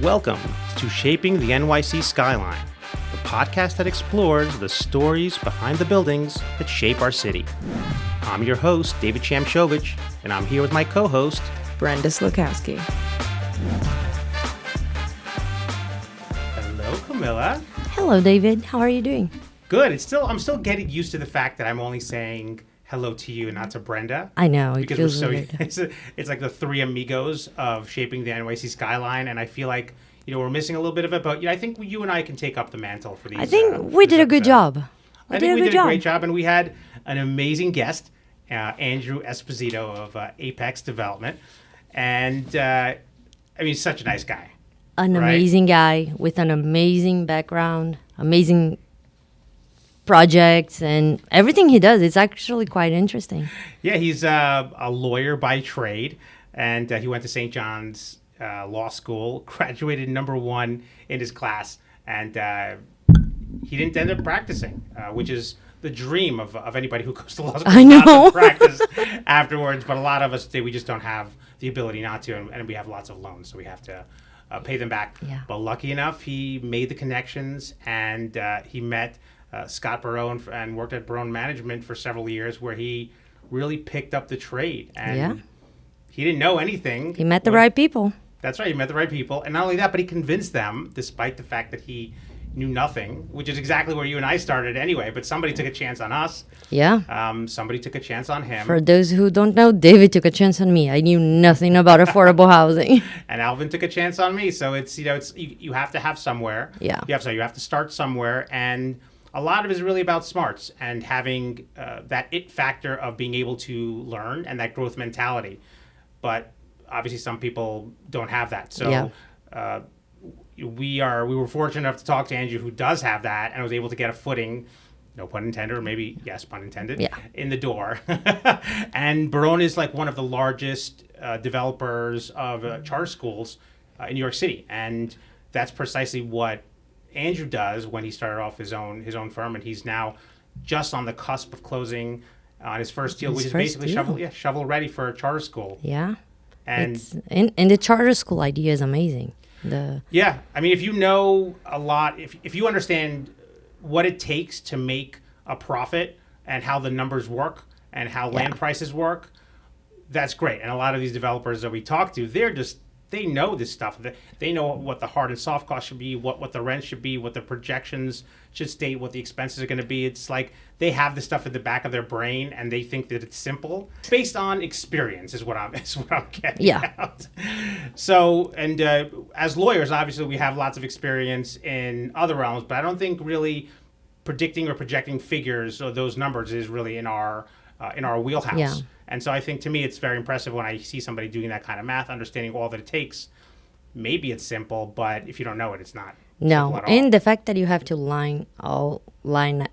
Welcome to Shaping the NYC Skyline, the podcast that explores the stories behind the buildings that shape our city. I'm your host, David Shamshovich, and I'm here with my co-host, Brenda Slukowski. Hello, Camilla. Hello, David. How are you doing? Good. I'm still getting used to the fact that I'm only saying hello to you and not to Brenda. I know. Because we're so it's like the three amigos of Shaping the NYC Skyline, and I feel like we're missing a little bit of it, but I think you and I can take up the mantle for these. I think we did a good job. I think we did a great job, and we had an amazing guest, Andrew Esposito of Apex Development, and he's such a nice guy. Amazing guy with an amazing background, amazing projects, and everything he does. It's actually quite interesting. Yeah, he's a lawyer by trade, and he went to St. John's Law School, graduated #1 in his class, and he didn't end up practicing, which is the dream of anybody who goes to law school. I know. Not to practice afterwards, but a lot of us we just don't have the ability not to, and we have lots of loans, so we have to pay them back. Yeah. But lucky enough, he made the connections, and he met Scott Barone and worked at Barone Management for several years, where he really picked up the trade. And he didn't know anything. He met the right people. That's right. He met the right people. And not only that, but he convinced them, despite the fact that he knew nothing, which is exactly where you and I started anyway. But somebody took a chance on us. Yeah. Somebody took a chance on him. For those who don't know, David took a chance on me. I knew nothing about affordable housing. And Alvin took a chance on me. So it's you have to have somewhere. Yeah. You have to start somewhere, and a lot of it is really about smarts and having that it factor of being able to learn and that growth mentality. But obviously, some people don't have that. So we were fortunate enough to talk to Andrew, who does have that, and was able to get a footing, no pun intended, or maybe yes, pun intended, in the door. And Barone is like one of the largest developers of charter schools in New York City, and that's precisely what Andrew does when he started off his own firm, and he's now just on the cusp of closing on his first deal, which is basically shovel ready for a charter school. Yeah. And the charter school idea is amazing. If you know a lot, if you understand what it takes to make a profit and how the numbers work and how land prices work, that's great. And a lot of these developers that we talk to, they know this stuff. They know what the hard and soft costs should be, what the rent should be, what the projections should state, what the expenses are going to be. It's like they have this stuff at the back of their brain, and they think that it's simple. Based on experience is what I'm getting out. So, and as lawyers, obviously, we have lots of experience in other realms, but I don't think really predicting or projecting figures or those numbers is really in our wheelhouse. Yeah. And so I think, to me, it's very impressive when I see somebody doing that kind of math, understanding all that it takes. Maybe it's simple, but if you don't know it, it's not. No, and the fact that you have to line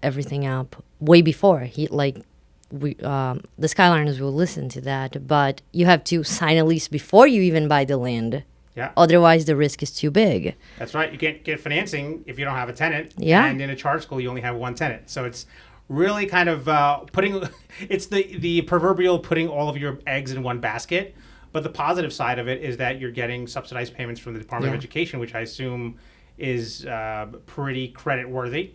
everything up way before the Skyliners will listen to that, but you have to sign a lease before you even buy the land. Yeah. Otherwise, the risk is too big. That's right. You can't get financing if you don't have a tenant. Yeah. And in a charter school, you only have one tenant. So it's really kind of it's the proverbial putting all of your eggs in one basket. But the positive side of it is that you're getting subsidized payments from the Department of Education, which I assume is pretty credit worthy.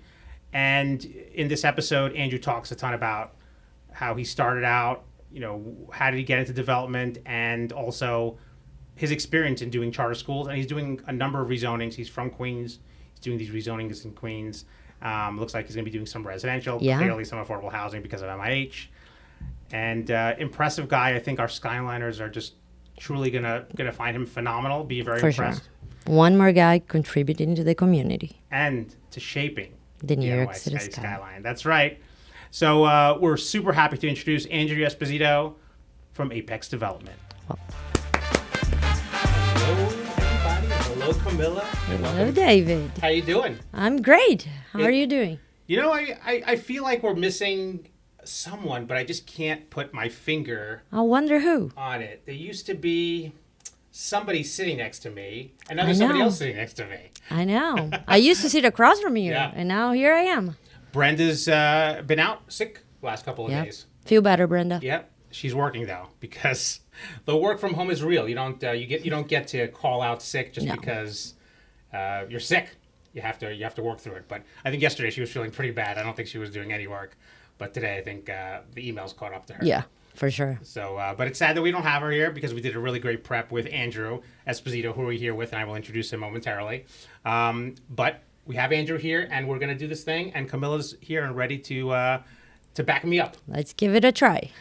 And in this episode, Andrew talks a ton about how he started out, how did he get into development, and also his experience in doing charter schools. And he's doing a number of rezonings. He's from Queens. He's doing these rezonings in Queens. Looks like he's going to be doing some residential, clearly some affordable housing because of MIH. And impressive guy. I think our Skyliners are just truly gonna find him phenomenal. Be very impressed. Sure. One more guy contributing to the community and to shaping the New York City skyline. That's right. So we're super happy to introduce Andrew Esposito from Apex Development. Hello, everybody. Hello, Camilla. Hello, David. How you doing? I'm great. How are you doing? I feel like we're missing someone, but I just can't put my finger. I wonder who on it. There used to be somebody sitting next to me, and now there's somebody else sitting next to me. I know. I used to sit across from you, and now here I am. Brenda's been out sick the last couple of days. Feel better, Brenda. Yep. She's working though, because the work from home is real. You don't get to call out sick just because you're sick. You have to work through it. But I think yesterday she was feeling pretty bad. I don't think she was doing any work. But today I think the emails caught up to her. Yeah, for sure. So, but it's sad that we don't have her here because we did a really great prep with Andrew Esposito, who we're here with, and I will introduce him momentarily. But we have Andrew here, and we're going to do this thing, and Camilla's here and ready to back me up. Let's give it a try.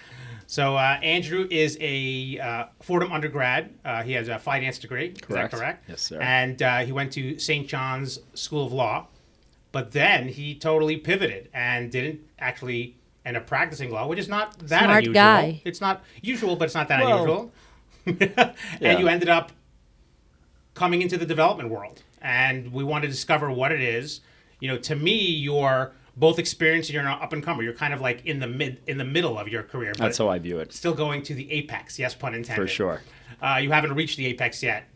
So Andrew is a Fordham undergrad. He has a finance degree. Correct. Is that correct? Yes, sir. And he went to St. John's School of Law, but then he totally pivoted and didn't actually end up practicing law, which is not that Smart unusual. guy. It's not usual, but it's not that Well, unusual. And you ended up coming into the development world, and we want to discover what it is. To me, you're both experienced and you're an up and comer. You're kind of like in the middle of your career. But That's how I view it. still going to the apex. Yes, pun intended. For sure. You haven't reached the apex yet.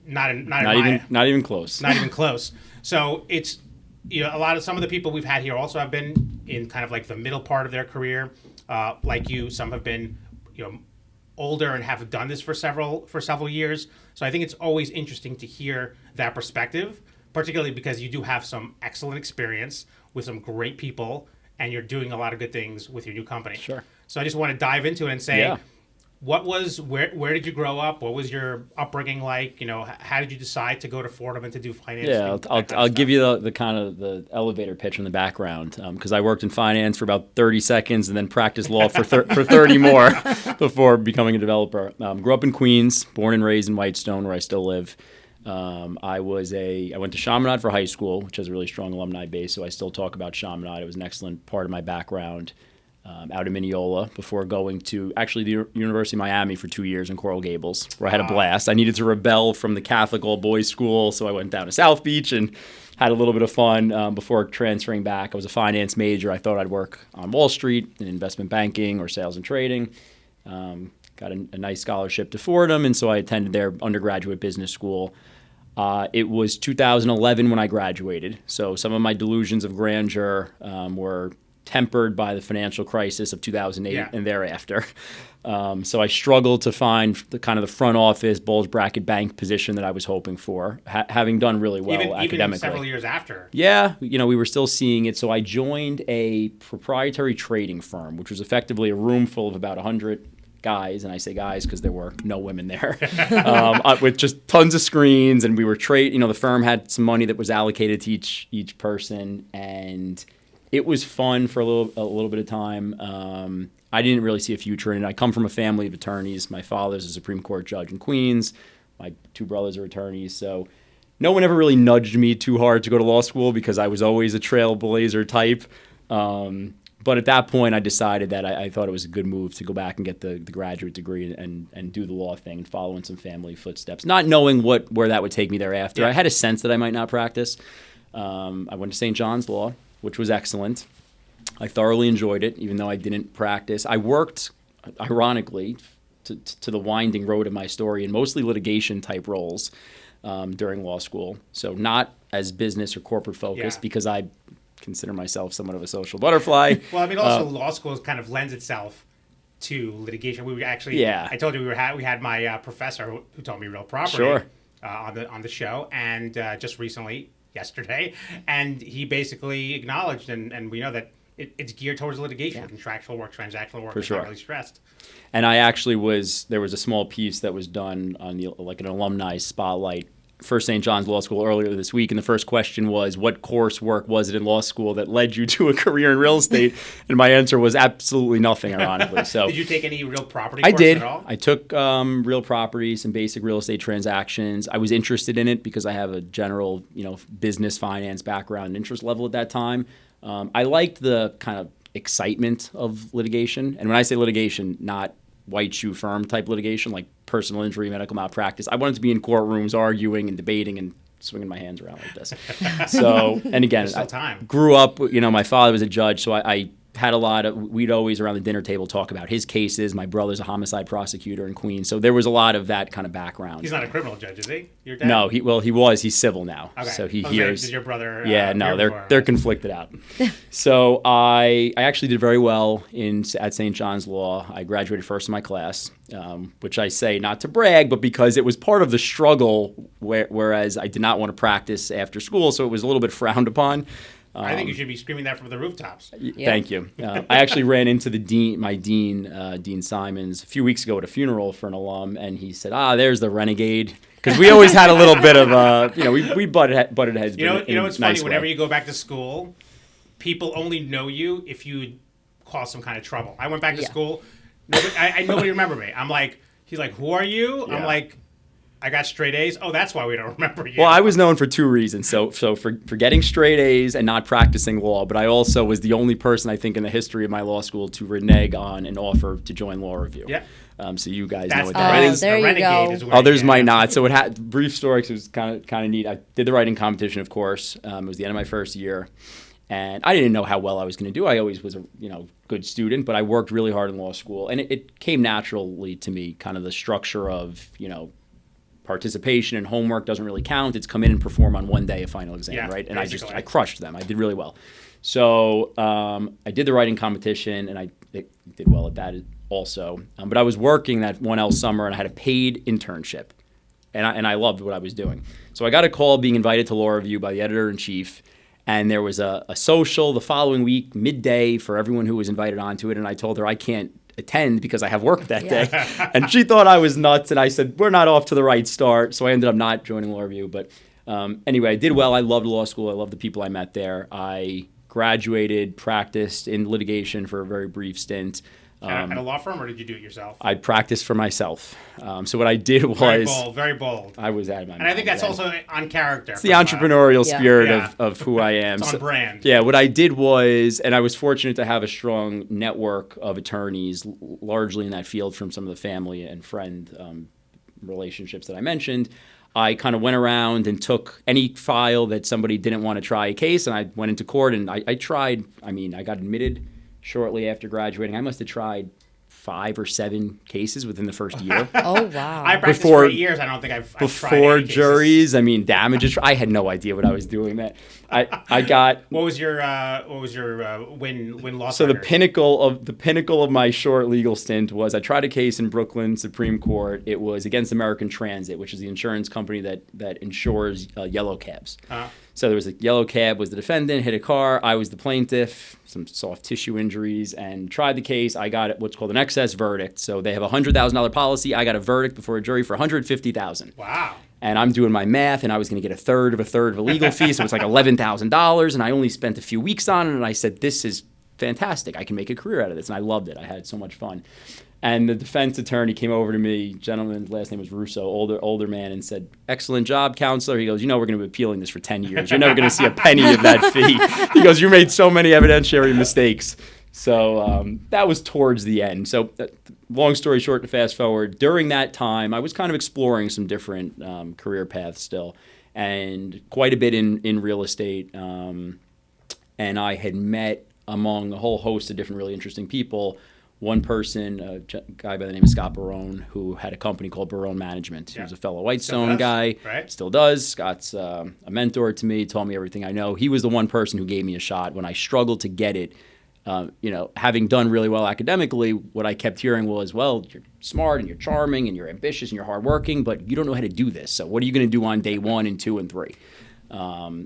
Not even close. Not even close. So it's some of the people we've had here also have been in kind of like the middle part of their career, like you. Some have been older and have done this for several years. So I think it's always interesting to hear that perspective, particularly because you do have some excellent experience with some great people, and you're doing a lot of good things with your new company. Sure. So I just want to dive into it and say, where did you grow up? What was your upbringing like? How did you decide to go to Fordham and to do finance? Yeah, I'll give you the kind of the elevator pitch in the background, because I worked in finance for about 30 seconds and then practiced law for 30 more before becoming a developer. Grew up in Queens, born and raised in Whitestone, where I still live. I went to Chaminade for high school, which has a really strong alumni base, so I still talk about Chaminade. It was an excellent part of my background. Out of Mineola, before going to actually the University of Miami for 2 years in Coral Gables, where I had a blast. I needed to rebel from the Catholic all-boys school, so I went down to South Beach and had a little bit of fun before transferring back. I was a finance major. I thought I'd work on Wall Street in investment banking or sales and trading. Got a nice scholarship to Fordham, and so I attended their undergraduate business school. It was 2011 when I graduated, so some of my delusions of grandeur were tempered by the financial crisis of 2008 and thereafter. So I struggled to find the kind of the front office bulge bracket bank position that I was hoping for, having done really well academically. Even several years after. Yeah, we were still seeing it. So I joined a proprietary trading firm, which was effectively a room full of about 100 guys, and I say guys because there were no women there, with just tons of screens, and we were the firm had some money that was allocated to each person, and it was fun for a little bit of time. I didn't really see a future in it. I come from a family of attorneys. My father's a Supreme Court judge in Queens. My two brothers are attorneys. So no one ever really nudged me too hard to go to law school because I was always a trailblazer type. But at that point, I decided that I thought it was a good move to go back and get the graduate degree and do the law thing and follow in some family footsteps, not knowing where that would take me thereafter. Yeah. I had a sense that I might not practice. I went to St. John's Law, which was excellent. I thoroughly enjoyed it, even though I didn't practice. I worked, ironically, to the winding road of my story in mostly litigation-type roles during law school. So not as business or corporate focused because I consider myself somewhat of a social butterfly. Well, I mean, also law school kind of lends itself to litigation. We actually, I told you we had my professor who taught me real property on the show, and just recently, yesterday, and he basically acknowledged, and we know that it's geared towards litigation, contractual work, transactional work. Not really stressed. And there was a small piece that was done on an alumni spotlight for St. John's Law School earlier this week, and the first question was, what coursework was it in law school that led you to a career in real estate? And my answer was absolutely nothing, ironically. So did you take any real property course at all? I took real property, some basic real estate transactions. I was interested in it because I have a general, business finance background and interest level at that time. I liked the kind of excitement of litigation. And when I say litigation, not white shoe firm type litigation, like personal injury, medical malpractice. I wanted to be in courtrooms arguing and debating and swinging my hands around like this. So, and again, I grew up, my father was a judge, so I had a lot of, we'd always around the dinner table talk about his cases. My brother's a homicide prosecutor in Queens. So there was a lot of that kind of background. He's not a criminal judge, is he? Your dad? No, he was. He's civil now. Okay. So he I was hears. like, did your brother? Yeah, no, hear they're before? conflicted out. So I actually did very well at St. John's Law. I graduated first in my class, which I say not to brag, but because it was part of the struggle. Whereas I did not want to practice after school, so it was a little bit frowned upon. I think you should be screaming that from the rooftops. Thank you. I actually ran into my dean, Dean Simons, a few weeks ago at a funeral for an alum, and he said, "There's the renegade." Because we always had a little bit of, we butted heads. You know what's funny? Nice Whenever way. you go back to school, people only know you if you cause some kind of trouble. I went back to school. Nobody remembered me. I'm like, he's like, who are you? Yeah. I'm like, I got straight A's. Oh, that's why we don't remember you. Well, I was known for two reasons. So for getting straight A's and not practicing law, but I also was the only person, I think, in the history of my law school to renege on an offer to join law review. Yeah. So you guys That's know what the that renegade. is. there you renegade go. is where Others you might get- not. So brief story, 'cause it was kind of neat. I did the writing competition, of course. It was the end of my first year. And I didn't know how well I was going to do. I always was a good student, but I worked really hard in law school. And it came naturally to me, kind of the structure of, participation and homework doesn't really count. It's come in and perform on one day a final exam, Yeah, right? And basically. I crushed them. I did really well. So I did the writing competition, and I did well at that also. But I was working that 1L summer, and I had a paid internship, and I loved what I was doing. So I got a call being invited to law review by the editor-in-chief, and there was a social the following week, midday, for everyone who was invited onto it, and I told her I can't attend because I have work that day. And she thought I was nuts, and I said, we're not off to the right start. So I ended up not joining law review. But anyway, I did well. I loved law school. I loved the people I met there. I graduated, practiced in litigation for a very brief stint. At a law firm, or did you do it yourself? I practiced for myself. So what I did was... Very bold. I was out of my mind. And I think that's then. also on character. It's the entrepreneurial Yeah. spirit Yeah. of who I am. It's on brand. Yeah, what I did was, and I was fortunate to have a strong network of attorneys, largely in that field from some of the family and friend relationships that I mentioned. I kind of went around and took any file that somebody didn't want to try a case, and I went into court, and I tried. I mean, I got admitted shortly after graduating. I must have tried 5 or 7 cases within the first year. Oh wow. I practiced Before- for 8 years. I don't think I've tried Before any cases. juries, I mean, damages. I had no idea what I was doing. That I got. What was your win loss? So the record? pinnacle of my short legal stint was I tried a case in Brooklyn Supreme Court. It was against American Transit, which is the insurance company that insures yellow cabs. So there was a yellow cab was the defendant, hit a car. I was the plaintiff, some soft tissue injuries, and tried the case. I got what's called an excess verdict. So they have a $100,000 policy. I got a verdict before a jury for $150,000. Wow. And I'm doing my math, and I was going to get a third of a legal fee, so it's like $11,000, and I only spent a few weeks on it, and I said, this is fantastic. I can make a career out of this, and I loved it. I had so much fun. And the defense attorney came over to me, gentleman's last name was Russo, older man, and said, excellent job, counselor. He goes, we're going to be appealing this for 10 years. You're never going to see a penny of that fee. He goes, you made so many evidentiary mistakes. So that was towards the end. So long story short, to fast forward, during that time, I was kind of exploring some different career paths still, and quite a bit in real estate. And I had met among a whole host of different really interesting people, one person, a guy by the name of Scott Barone, who had a company called Barone Management. He was a fellow Whitestone guy. Right. Still does. Scott's a mentor to me, told me everything I know. He was the one person who gave me a shot when I struggled to get it. Having done really well academically, what I kept hearing was, well, you're smart and you're charming and you're ambitious and you're hardworking, but you don't know how to do this. So what are you going to do on day 1 and 2 and 3?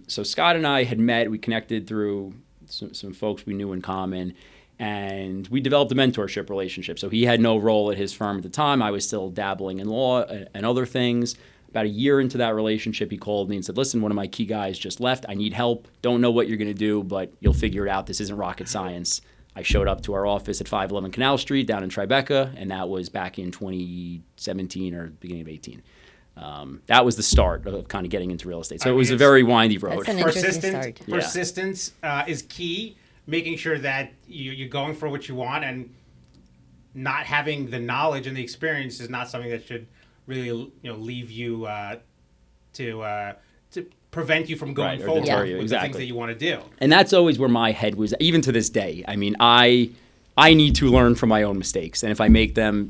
So Scott and I had met. We connected through some folks we knew in common, and we developed a mentorship relationship. So he had no role at his firm at the time. I was still dabbling in law and other things. About a year into that relationship, he called me and said, listen, one of my key guys just left. I need help. Don't know what you're going to do, but you'll figure it out. This isn't rocket science. I showed up to our office at 511 Canal Street down in Tribeca, and that was back in 2017 or beginning of 18. That was the start of kind of getting into real estate. So it was a very windy road. That's an interesting start. Persistence is key. Making sure that you're going for what you want, and not having the knowledge and the experience is not something that should really leave you to prevent you from going Right, or forward deter with you, the exactly. things that you want to do. And that's always where my head was, even to this day. I mean, I need to learn from my own mistakes, and if I make them,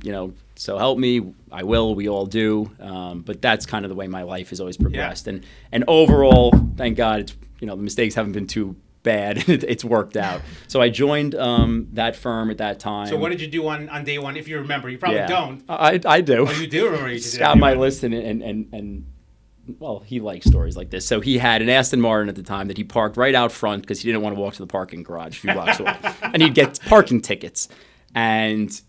so help me, I will. We all do. But that's kind of the way my life has always progressed. Yeah. And overall, thank God, it's the mistakes haven't been too bad. It's worked out. So I joined that firm at that time. So what did you do on day one? If you remember, you probably don't. I do. Oh, you do remember? You did Scott might listen and well, he likes stories like this. So he had an Aston Martin at the time that he parked right out front because he didn't want to walk to the parking garage a few blocks away, and he'd get parking tickets. And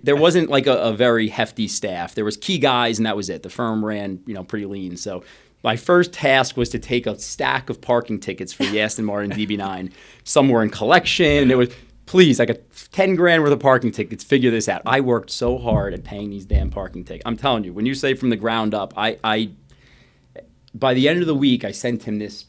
there wasn't like a very hefty staff. There was key guys, and that was it. The firm ran, pretty lean. So my first task was to take a stack of parking tickets for the Aston Martin DB9. Some were in collection. It was, please, I got 10 grand worth of parking tickets. Figure this out. I worked so hard at paying these damn parking tickets. I'm telling you, when you say from the ground up, I by the end of the week, I sent him this,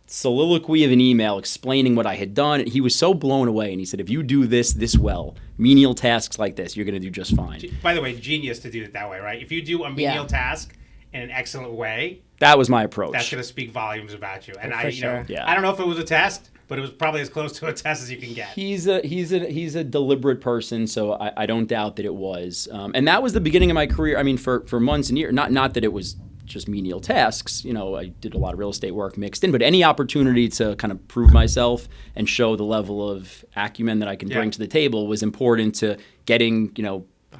soliloquy of an email explaining what I had done. And he was so blown away, and he said, if you do this well, menial tasks like this, you're going to do just fine. By the way, genius to do it that way, right? If you do a menial task in an excellent way, that was my approach. That's going to speak volumes about you. And I don't know if it was a test, but it was probably as close to a test as you can get. He's a deliberate person, so I don't doubt that it was. And that was the beginning of my career. I mean, for months and years, not that it was just menial tasks. I did a lot of real estate work mixed in, but any opportunity to kind of prove myself and show the level of acumen that I can bring to the table was important to getting,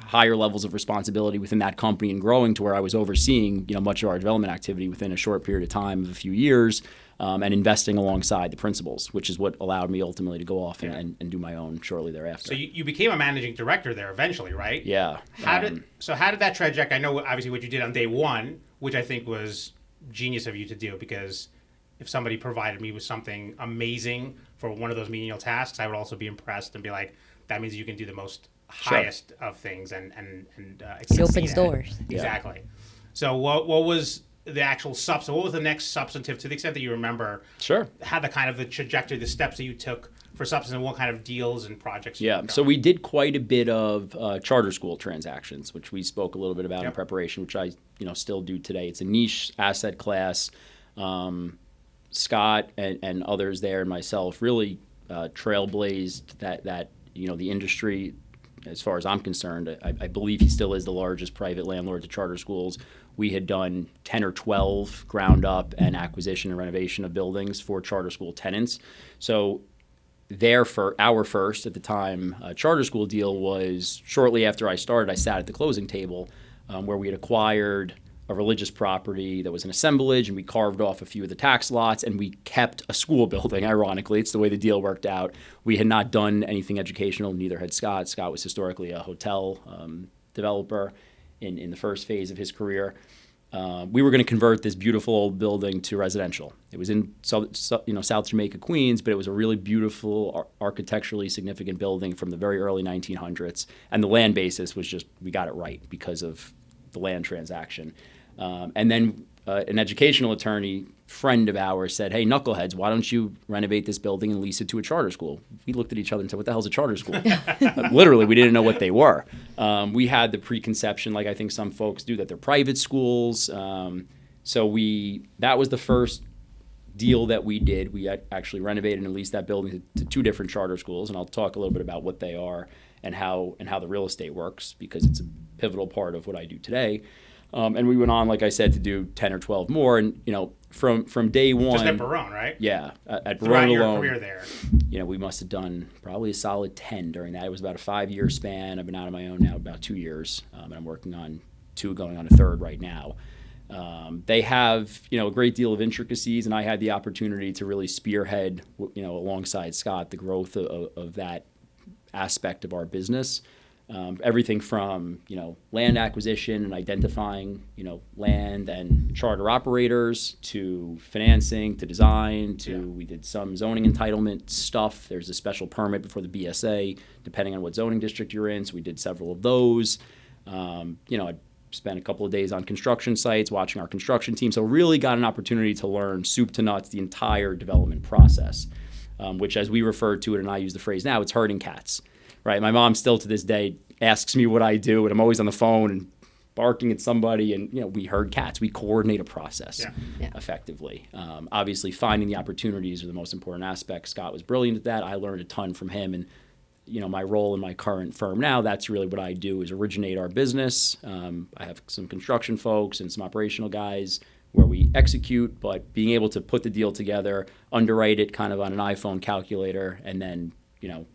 higher levels of responsibility within that company and growing to where I was overseeing, much of our development activity within a short period of time of a few years, and investing alongside the principals, which is what allowed me ultimately to go off and do my own shortly thereafter. So you became a managing director there eventually, right? Yeah. How did that trajectory? I know obviously what you did on day one, which I think was genius of you to do, because if somebody provided me with something amazing for one of those menial tasks, I would also be impressed and be like, that means you can do the most highest of things and it opens doors. Exactly. So what was the actual what was the next substantive, to the extent that you remember? Sure. How the kind of the trajectory, the steps that you took for substantive, what kind of deals and projects? So we did quite a bit of charter school transactions, which we spoke a little bit about in preparation, which I still do today. It's a niche asset class. Scott and others there and myself really trailblazed that the industry. As far as I'm concerned, I believe he still is the largest private landlord to charter schools. We had done 10 or 12 ground up and acquisition and renovation of buildings for charter school tenants. So for our first, at the time, charter school deal was shortly after I started. I sat at the closing table where we had acquired a religious property that was an assemblage, and we carved off a few of the tax lots, and we kept a school building. Ironically, it's the way the deal worked out. We had not done anything educational, neither had Scott. Scott was historically a hotel developer in the first phase of his career. We were going to convert this beautiful old building to residential. It was in South Jamaica, Queens, but it was a really beautiful, architecturally significant building from the very early 1900s. And the land basis was just, we got it right because of the land transaction. And then an educational attorney friend of ours said, hey, knuckleheads, why don't you renovate this building and lease it to a charter school? We looked at each other and said, what the hell's a charter school? Literally, we didn't know what they were. We had the preconception, like I think some folks do, that they're private schools. So that was the first deal that we did. We actually renovated and leased that building to two different charter schools, and I'll talk a little bit about what they are and how the real estate works, because it's a pivotal part of what I do today. And we went on, like I said, to do 10 or 12 more. And, from day one. Just at Barone, right? Yeah. At Barone Throughout your alone. career there. We must have done probably a solid 10 during that. It was about a 5-year span. I've been out on my own now about 2 years. And I'm working on 2, going on a 3rd right now. They have, a great deal of intricacies, and I had the opportunity to really spearhead, alongside Scott, the growth of that aspect of our business. Everything from, land acquisition and identifying, land and charter operators, to financing, to design, we did some zoning entitlement stuff. There's a special permit before the BSA, depending on what zoning district you're in. So we did several of those. I spent a couple of days on construction sites watching our construction team. So really got an opportunity to learn soup to nuts the entire development process, which, as we refer to it, and I use the phrase now, it's herding cats. Right, my mom still to this day asks me what I do, and I'm always on the phone and barking at somebody, and we herd cats. We coordinate a process Yeah. effectively. Obviously, finding the opportunities are the most important aspect. Scott was brilliant at that. I learned a ton from him, and my role in my current firm now, that's really what I do, is originate our business. I have some construction folks and some operational guys where we execute, but being able to put the deal together, underwrite it kind of on an iPhone calculator, and then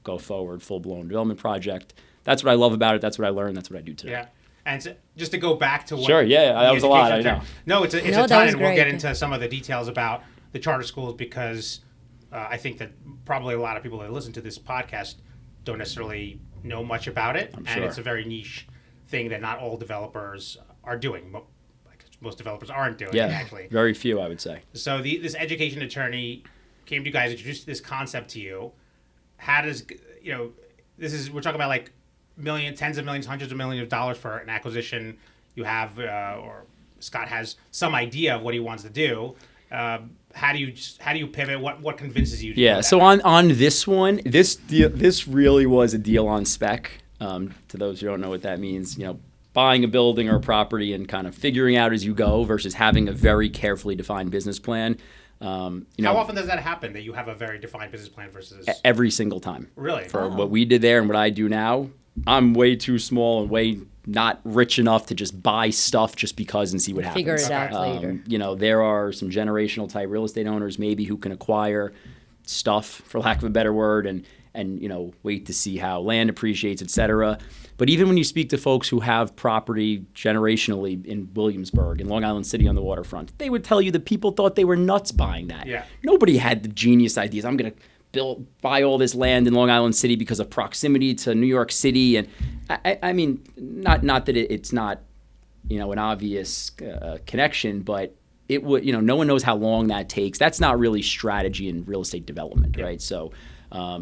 go forward, full-blown development project. That's what I love about it. That's what I learned. That's what I do today. Yeah. And so, just to go back to what... Sure, yeah, that was a lot, I know. No, it's a that ton, was and we'll great. get into some of the details about the charter schools, because I think that probably a lot of people that listen to this podcast don't necessarily know much about it. I'm and sure. It's a very niche thing that not all developers are doing. Most developers aren't doing it, actually. Very few, I would say. So this education attorney came to you guys, introduced this concept to you. How does, we're talking about like tens of millions, hundreds of millions of dollars for an acquisition. You have, or Scott has some idea of what he wants to do. How do you pivot? What convinces you to do that? So on this one, this really was a deal on spec. To those who don't know what that means, buying a building or a property and kind of figuring out as you go versus having a very carefully defined business plan. How often does that happen, that you have a very defined business plan versus... Every single time. Really? For what we did there and what I do now, I'm way too small and way not rich enough to just buy stuff just because and see what happens. Figure it out later. There are some generational type real estate owners maybe who can acquire stuff, for lack of a better word, and wait to see how land appreciates, et cetera. But even when you speak to folks who have property generationally in Williamsburg, in Long Island City on the waterfront, they would tell you that people thought they were nuts buying that. Yeah. Nobody had the genius ideas. I'm going to buy all this land in Long Island City because of proximity to New York City. And I mean, not that it's not, an obvious connection, but it would, no one knows how long that takes. That's not really strategy in real estate development, right? So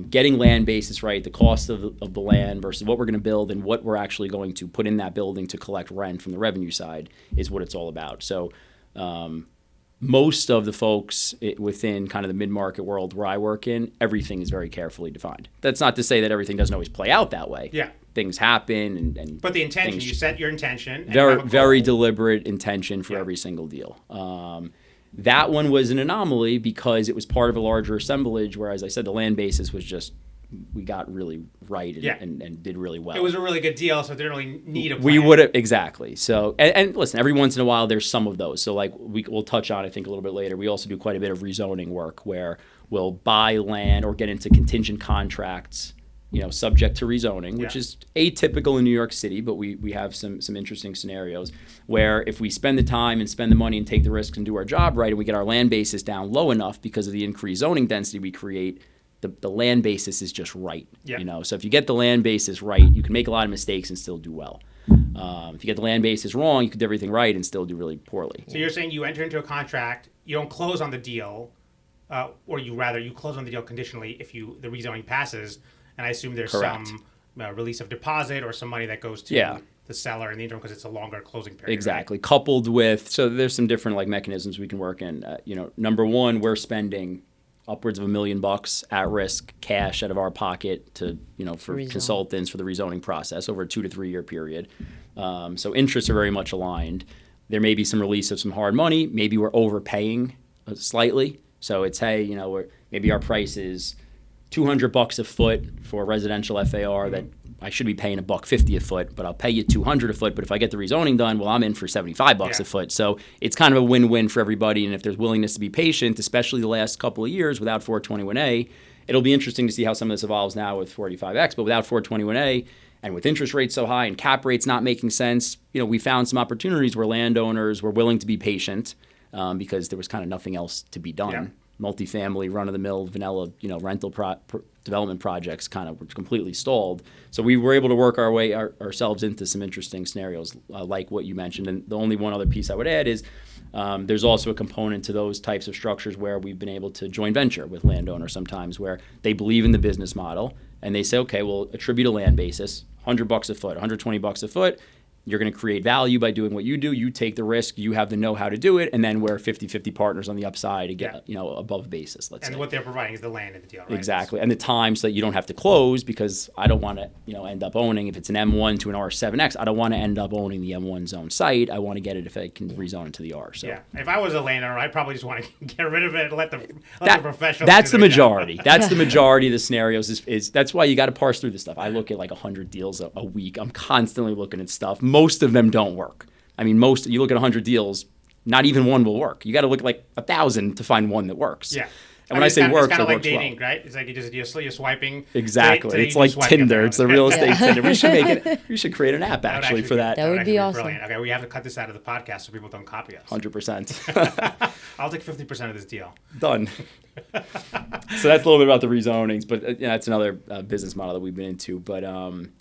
getting land basis right, the cost of the land versus what we're going to build and what we're actually going to put in that building to collect rent from the revenue side is what it's all about. So most of the folks within kind of the mid-market world where I work in, everything is very carefully defined. That's not to say that everything doesn't always play out that way. Yeah. Things happen and But the intention, you set your intention. And very, you have a very goal. deliberate intention for every single deal. That one was an anomaly because it was part of a larger assemblage where, as I said, the land basis was just, we got really right and did really well. It was a really good deal, so it didn't really need a plan. We would have, exactly. So, and listen, every once in a while there's some of those. So like we'll touch on, I think, a little bit later. We also do quite a bit of rezoning work where we'll buy land or get into contingent contracts, subject to rezoning, which is atypical in New York City, but we have some interesting scenarios where if we spend the time and spend the money and take the risks and do our job right, and we get our land basis down low enough because of the increased zoning density we create, the land basis is just right. Yeah. So if you get the land basis right, you can make a lot of mistakes and still do well. If you get the land basis wrong, you could do everything right and still do really poorly. So you're saying you enter into a contract, you don't close on the deal, or you close on the deal conditionally if the rezoning passes. And I assume there's Correct. some release of deposit or some money that goes to the seller in the interim because it's a longer closing period. Exactly. Right? Coupled with, so there's some different mechanisms we can work in. Number one, we're spending upwards of $1 million at risk cash out of our pocket to, for consultants for the rezoning process over a 2 to 3 year period. So interests are very much aligned. There may be some release of some hard money. Maybe we're overpaying slightly. So it's, hey, maybe our price is $200 a foot for residential FAR that I should be paying $150 a foot, but I'll pay you $200 a foot. But if I get the rezoning done, well, I'm in for $75 a foot. So it's kind of a win-win for everybody. And if there's willingness to be patient, especially the last couple of years without 421A, it'll be interesting to see how some of this evolves now with 485X. But without 421A and with interest rates so high and cap rates not making sense, we found some opportunities where landowners were willing to be patient because there was kind of nothing else to be done. Yeah. Multifamily, run-of-the-mill, vanilla, rental development projects kind of were completely stalled. So we were able to work our way ourselves into some interesting scenarios like what you mentioned. And the only one other piece I would add is there's also a component to those types of structures where we've been able to joint venture with landowners sometimes where they believe in the business model and they say, okay, we'll attribute a land basis, $100 a foot, $120 a foot. you're going to create value by doing what you do. You take the risk. You have the know-how to do it. And then we're 50-50 partners on the upside to get, above basis, let's say. And what they're providing is the land in the deal, right? Exactly. And the time so that you don't have to close, because I don't want to, end up owning, if it's an M1 to an R7X, I don't want to end up owning the M1 zone site. I want to get it if I can rezone it to the R. So. Yeah. If I was a landowner, I'd probably just want to get rid of it and let the professionals. That's the majority. That's the majority of the scenarios. Is that's why you got to parse through this stuff. I look at like 100 deals a week. I'm constantly looking at stuff. Most of them don't work. I mean, you look at 100 deals, not even one will work. You got to look at like 1,000 to find one that works. Yeah. And when I say works, it's kind of like works dating, well. right? It's like you're swiping. Exactly. It's like Tinder. It's the real estate Tinder. We should create an app actually for that. That would be awesome. Brilliant. Okay, we have to cut this out of the podcast so people don't copy us. 100%. I'll take 50% of this deal. Done. So that's a little bit about the rezonings, but that's another business model that we've been into. But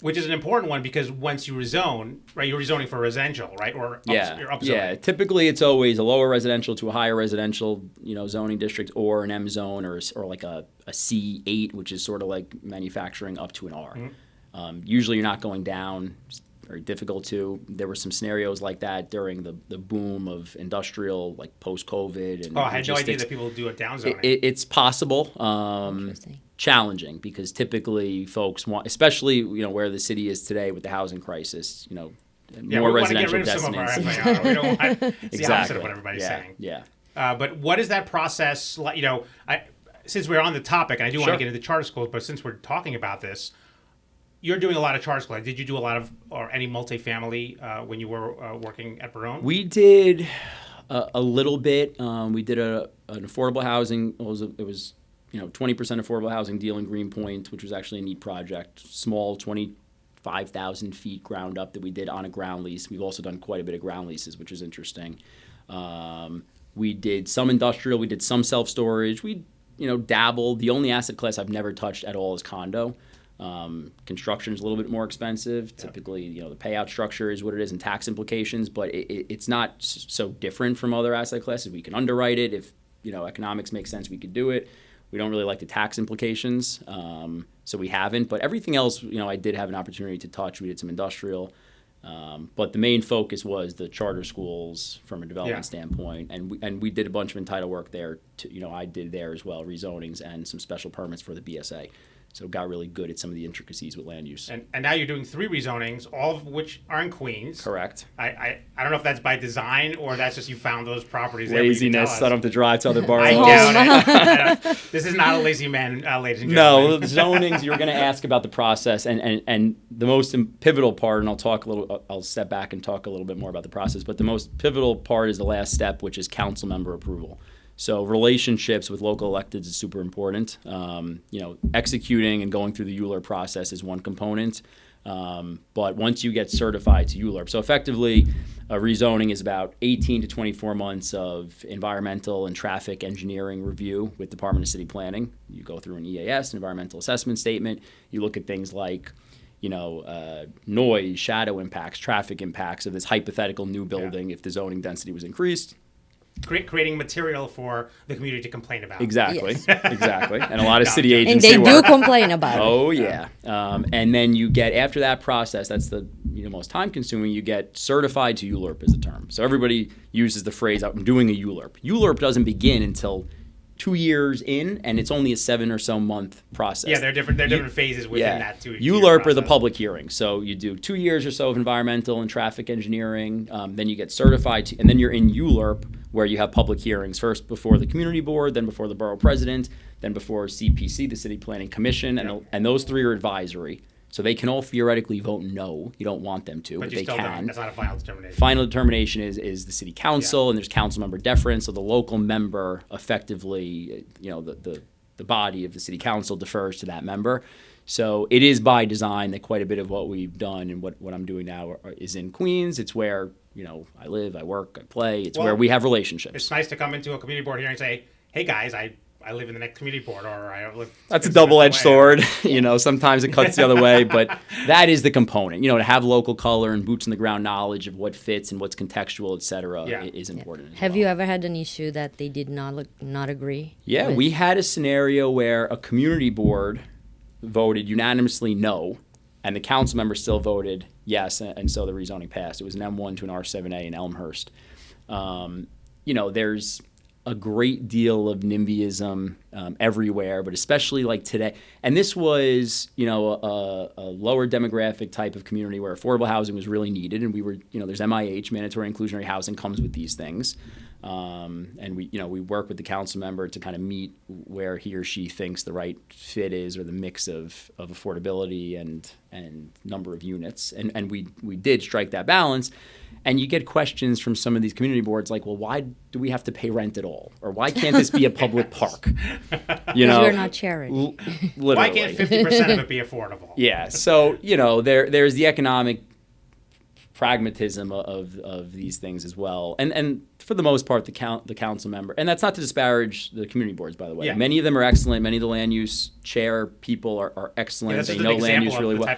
which is an important one, because once you rezone, right, you're rezoning for residential, right, or you're upzoning. Yeah. Typically, it's always a lower residential to a higher residential, zoning district, or an M zone, or like a C8, which is sort of like manufacturing, up to an R. Mm-hmm. Usually, you're not going down. Very difficult to. There were some scenarios like that during the boom of industrial, like post-COVID. And I had no idea that people do a downzoning. It's possible. Challenging, because typically folks want, especially where the city is today with the housing crisis. More residential destinations. We don't want. It's the opposite of what everybody's saying. Yeah. But what is that process like? Since we're on the topic, and I do want to get into charter schools, but since we're talking about this. You're doing a lot of charter schools. Did you do a lot of, or any multifamily when you were working at Barone? We did a little bit. We did an affordable housing. It was 20% affordable housing deal in Greenpoint, which was actually a neat project. Small, 25,000 feet ground up that we did on a ground lease. We've also done quite a bit of ground leases, which is interesting. We did some industrial. We did some self-storage. We dabbled. The only asset class I've never touched at all is condo. Construction is a little bit more expensive. Yeah. Typically, the payout structure is what it is, and tax implications, but it's not so different from other asset classes. We can underwrite it. If, economics makes sense, we could do it. We don't really like the tax implications, so we haven't. But everything else, I did have an opportunity to touch. We did some industrial. But the main focus was the charter schools from a development standpoint. And we did a bunch of entitled work there. I did there as well, rezonings and some special permits for the BSA. So got really good at some of the intricacies with land use. And now you're doing 3 rezonings, all of which are in Queens. Correct. I don't know if that's by design or that's just you found those properties. Laziness. I don't have to drive to other boroughs. I doubt it. This is not a lazy man, ladies and gentlemen. No, zonings, you were going to ask about the process. And the most pivotal part, and I'll step back and talk a little bit more about the process, but the most pivotal part is the last step, which is council member approval. So relationships with local electeds is super important. Executing and going through the ULURP process is one component. But once you get certified to ULURP, so effectively a rezoning is about 18 to 24 months of environmental and traffic engineering review with Department of City Planning. You go through an EAS, an environmental assessment statement. You look at things like noise, shadow impacts, traffic impacts of this hypothetical new building if the zoning density was increased. Creating material for the community to complain about. Exactly, yes. Exactly. And a lot of city agents and they do complain about it. Oh, yeah. And then you get, after that process, that's the most time-consuming, you get certified to ULURP as a term. So everybody uses the phrase, I'm doing a ULURP. ULURP doesn't begin until 2 years in, and it's only a 7 or so month process. Yeah, there are different phases within that 2 year ULURP process. are the public hearings. So you do 2 years or so of environmental and traffic engineering, then you get certified, and then you're in ULURP, where you have public hearings, first before the community board, then before the borough president, then before CPC, the City Planning Commission, and those 3 are advisory. So they can all theoretically vote no. You don't want them to, but they can. That's not a final determination. Final determination is the city council, and there's council member deference. So the local member effectively, the body of the city council defers to that member. So it is by design that quite a bit of what we've done and what I'm doing now is in Queens. It's where I live, I work, I play. It's where we have relationships. It's nice to come into a community board here and say, hey guys, I live in the next community board, or I live. That's a double-edged sword. Sometimes it cuts the other way, but that is the component. To have local color and boots on the ground knowledge of what fits and what's contextual, et cetera, is important. Have you ever had an issue that they did not agree? Yeah, we had a scenario where a community board voted unanimously no, and the council member still voted Yes, and so the rezoning passed. It was an M1 to an R7A in Elmhurst. There's a great deal of NIMBYism everywhere, but especially like today. And this was, a lower demographic type of community where affordable housing was really needed. And we were, there's MIH, mandatory inclusionary housing, comes with these things. And we work with the council member to kind of meet where he or she thinks the right fit is, or the mix of affordability and number of units. And we did strike that balance. And you get questions from some of these community boards like, well, why do we have to pay rent at all? Or why can't this be a public park? You're not charity. Literally. Why can't 50% of it be affordable? Yeah. So, there's the economic pragmatism of these things as well. And for the most part, the council member, and that's not to disparage the community boards, by the way. Yeah. Many of them are excellent. Many of the land use chair people are excellent. They know land use really well.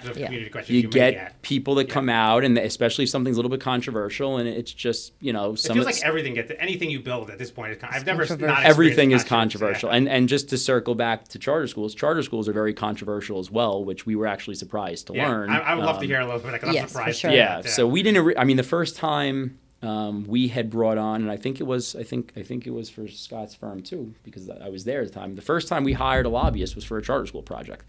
You get people that come out, and especially if something's a little bit controversial, and it's just, it feels like anything you build at this point is I've never not everything is controversial. And just to circle back to charter schools are very controversial as well, which we were actually surprised to learn. I would love to hear a little bit, because I'm surprised. Sure. Yeah. So we didn't. The first time we had brought on, and I think it was for Scott's firm too, because I was there at the time. The first time we hired a lobbyist was for a charter school project,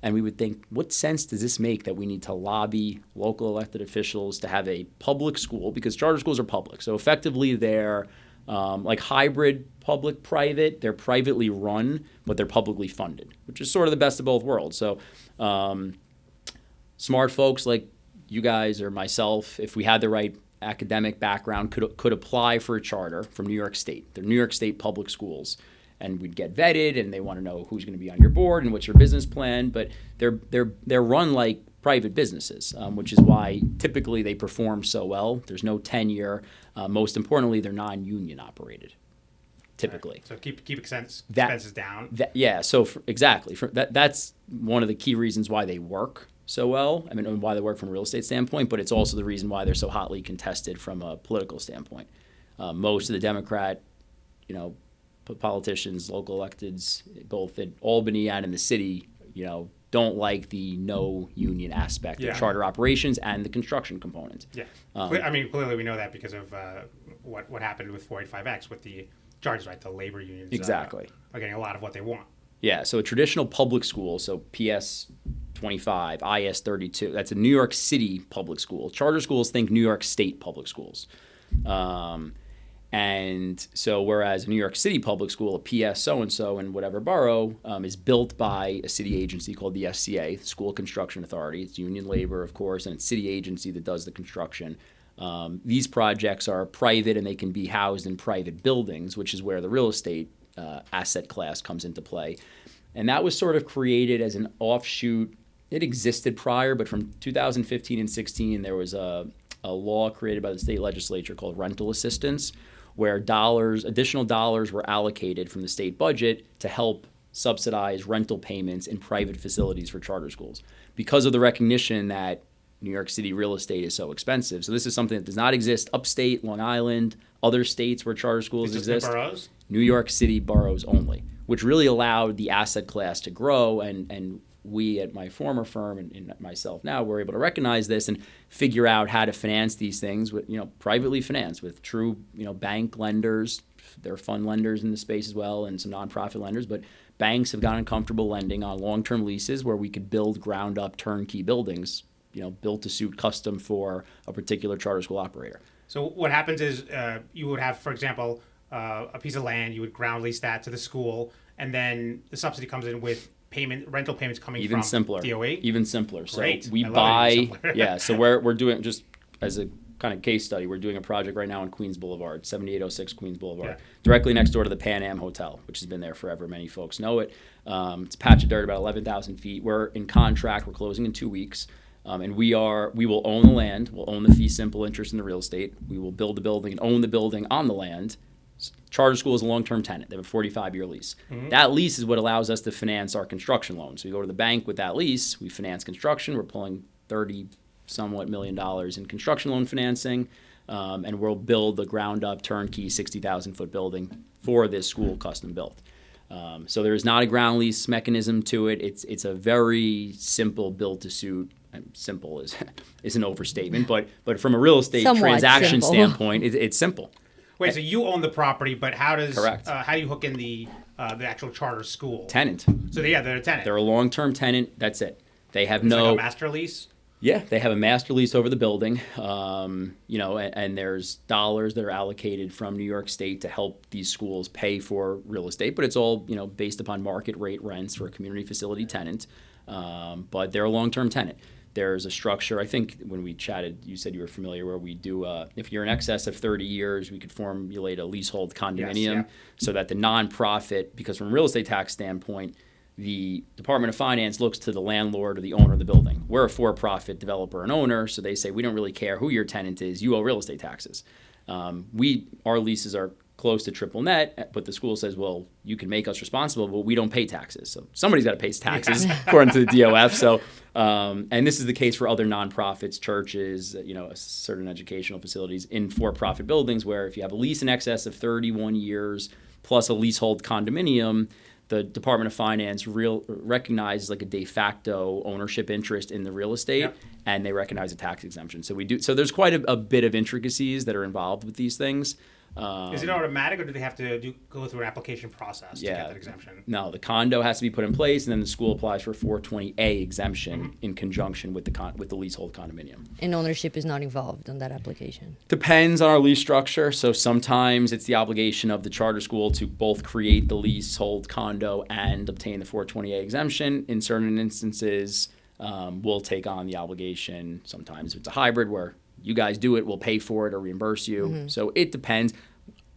and we would think, what sense does this make that we need to lobby local elected officials to have a public school, because charter schools are public, so effectively they're like hybrid public-private. They're privately run, but they're publicly funded, which is sort of the best of both worlds. So smart folks like you guys or myself, if we had the right academic background, could apply for a charter from New York State. They're New York State public schools, and we'd get vetted, and they want to know who's going to be on your board and what's your business plan. But they're run like private businesses, which is why typically they perform so well. There's no tenure. Most importantly, they're non-union operated. Typically, so keep expenses down. Exactly. That's one of the key reasons why they work so well. And why they work from a real estate standpoint, but it's also the reason why they're so hotly contested from a political standpoint. Most of the Democrat, politicians, local electeds, both in Albany and in the city, don't like the no union aspect of charter operations and the construction component. Yeah. Clearly we know that because of what happened with 485X with the charges, right? The labor unions exactly are getting a lot of what they want. Yeah. So a traditional public school, so PS 25, IS 32. That's a New York City public school. Charter schools think New York State public schools. And so whereas a New York City public school, a PS so-and-so in whatever borough, is built by a city agency called the SCA, School Construction Authority. It's union labor, of course, and it's city agency that does the construction. These projects are private, and they can be housed in private buildings, which is where the real estate asset class comes into play. And that was sort of created as an offshoot. It existed prior, but from 2015 and 16, there was a law created by the state legislature called rental assistance, where additional dollars were allocated from the state budget to help subsidize rental payments in private facilities for charter schools, because of the recognition that New York City real estate is so expensive. So this is something that does not exist upstate, Long Island, other states where charter schools exist. Boroughs? New York City boroughs only, which really allowed the asset class to grow, and we at my former firm and myself now were able to recognize this and figure out how to finance these things with, privately financed with true, bank lenders. There are fund lenders in the space as well, and some nonprofit lenders, but banks have gotten comfortable lending on long-term leases where we could build ground-up turnkey buildings, built to suit custom for a particular charter school operator. So what happens is you would have, for example, a piece of land, you would ground lease that to the school, and then the subsidy comes in with rental payments coming even from simpler. DOE? Even simpler. So Great. we buy, so we're doing, just as a kind of case study, we're doing a project right now on Queens Boulevard, 7806 Queens Boulevard, directly next door to the Pan Am Hotel, which has been there forever. Many folks know it. It's a patch of dirt about 11,000 feet. We're in contract. We're closing in 2 weeks. And we will own the land. We'll own the fee simple interest in the real estate. We will build the building and own the building on the land. Charter school is a long-term tenant. They have a 45-year lease. Mm-hmm. That lease is what allows us to finance our construction loans. So we go to the bank with that lease. We finance construction. We're pulling $30-somewhat million in construction loan financing, and we'll build the ground-up turnkey 60,000-foot building for this school custom built. So there is not a ground lease mechanism to it. It's a very simple build-to-suit simple is an overstatement, but from a real estate Somewhat transaction simple. standpoint, it's simple. Wait, so you own the property, but Correct. How do you hook in the actual charter school? Tenant. So they're a tenant. They're a long-term tenant. That's it. They have It's no like a master lease. Yeah, they have a master lease over the building, and there's dollars that are allocated from New York State to help these schools pay for real estate, but it's all, based upon market rate rents for a community facility tenant. But they're a long-term tenant. There's a structure, I think when we chatted, you said you were familiar, where we do, if you're in excess of 30 years, we could formulate a leasehold condominium so that the nonprofit, because from a real estate tax standpoint, the Department of Finance looks to the landlord or the owner of the building. We're a for-profit developer and owner, so they say, we don't really care who your tenant is, you owe real estate taxes. Our leases are close to triple net, but the school says, well, you can make us responsible, but we don't pay taxes. So somebody's got to pay taxes according to the DOF. So, and this is the case for other nonprofits, churches, certain educational facilities in for-profit buildings, where if you have a lease in excess of 31 years plus a leasehold condominium, the Department of Finance recognizes like a de facto ownership interest in the real estate, and they recognize a tax exemption. So we do. So there's quite a bit of intricacies that are involved with these things. Is it automatic, or do they have to go through an application process to get that exemption? No, the condo has to be put in place, and then the school applies for a 420A exemption in conjunction with the leasehold condominium. And ownership is not involved on that application. Depends on our lease structure. So sometimes it's the obligation of the charter school to both create the leasehold condo and obtain the 420A exemption. In certain instances, we'll take on the obligation. Sometimes it's a hybrid where you guys do it, we'll pay for it or reimburse you. So it depends.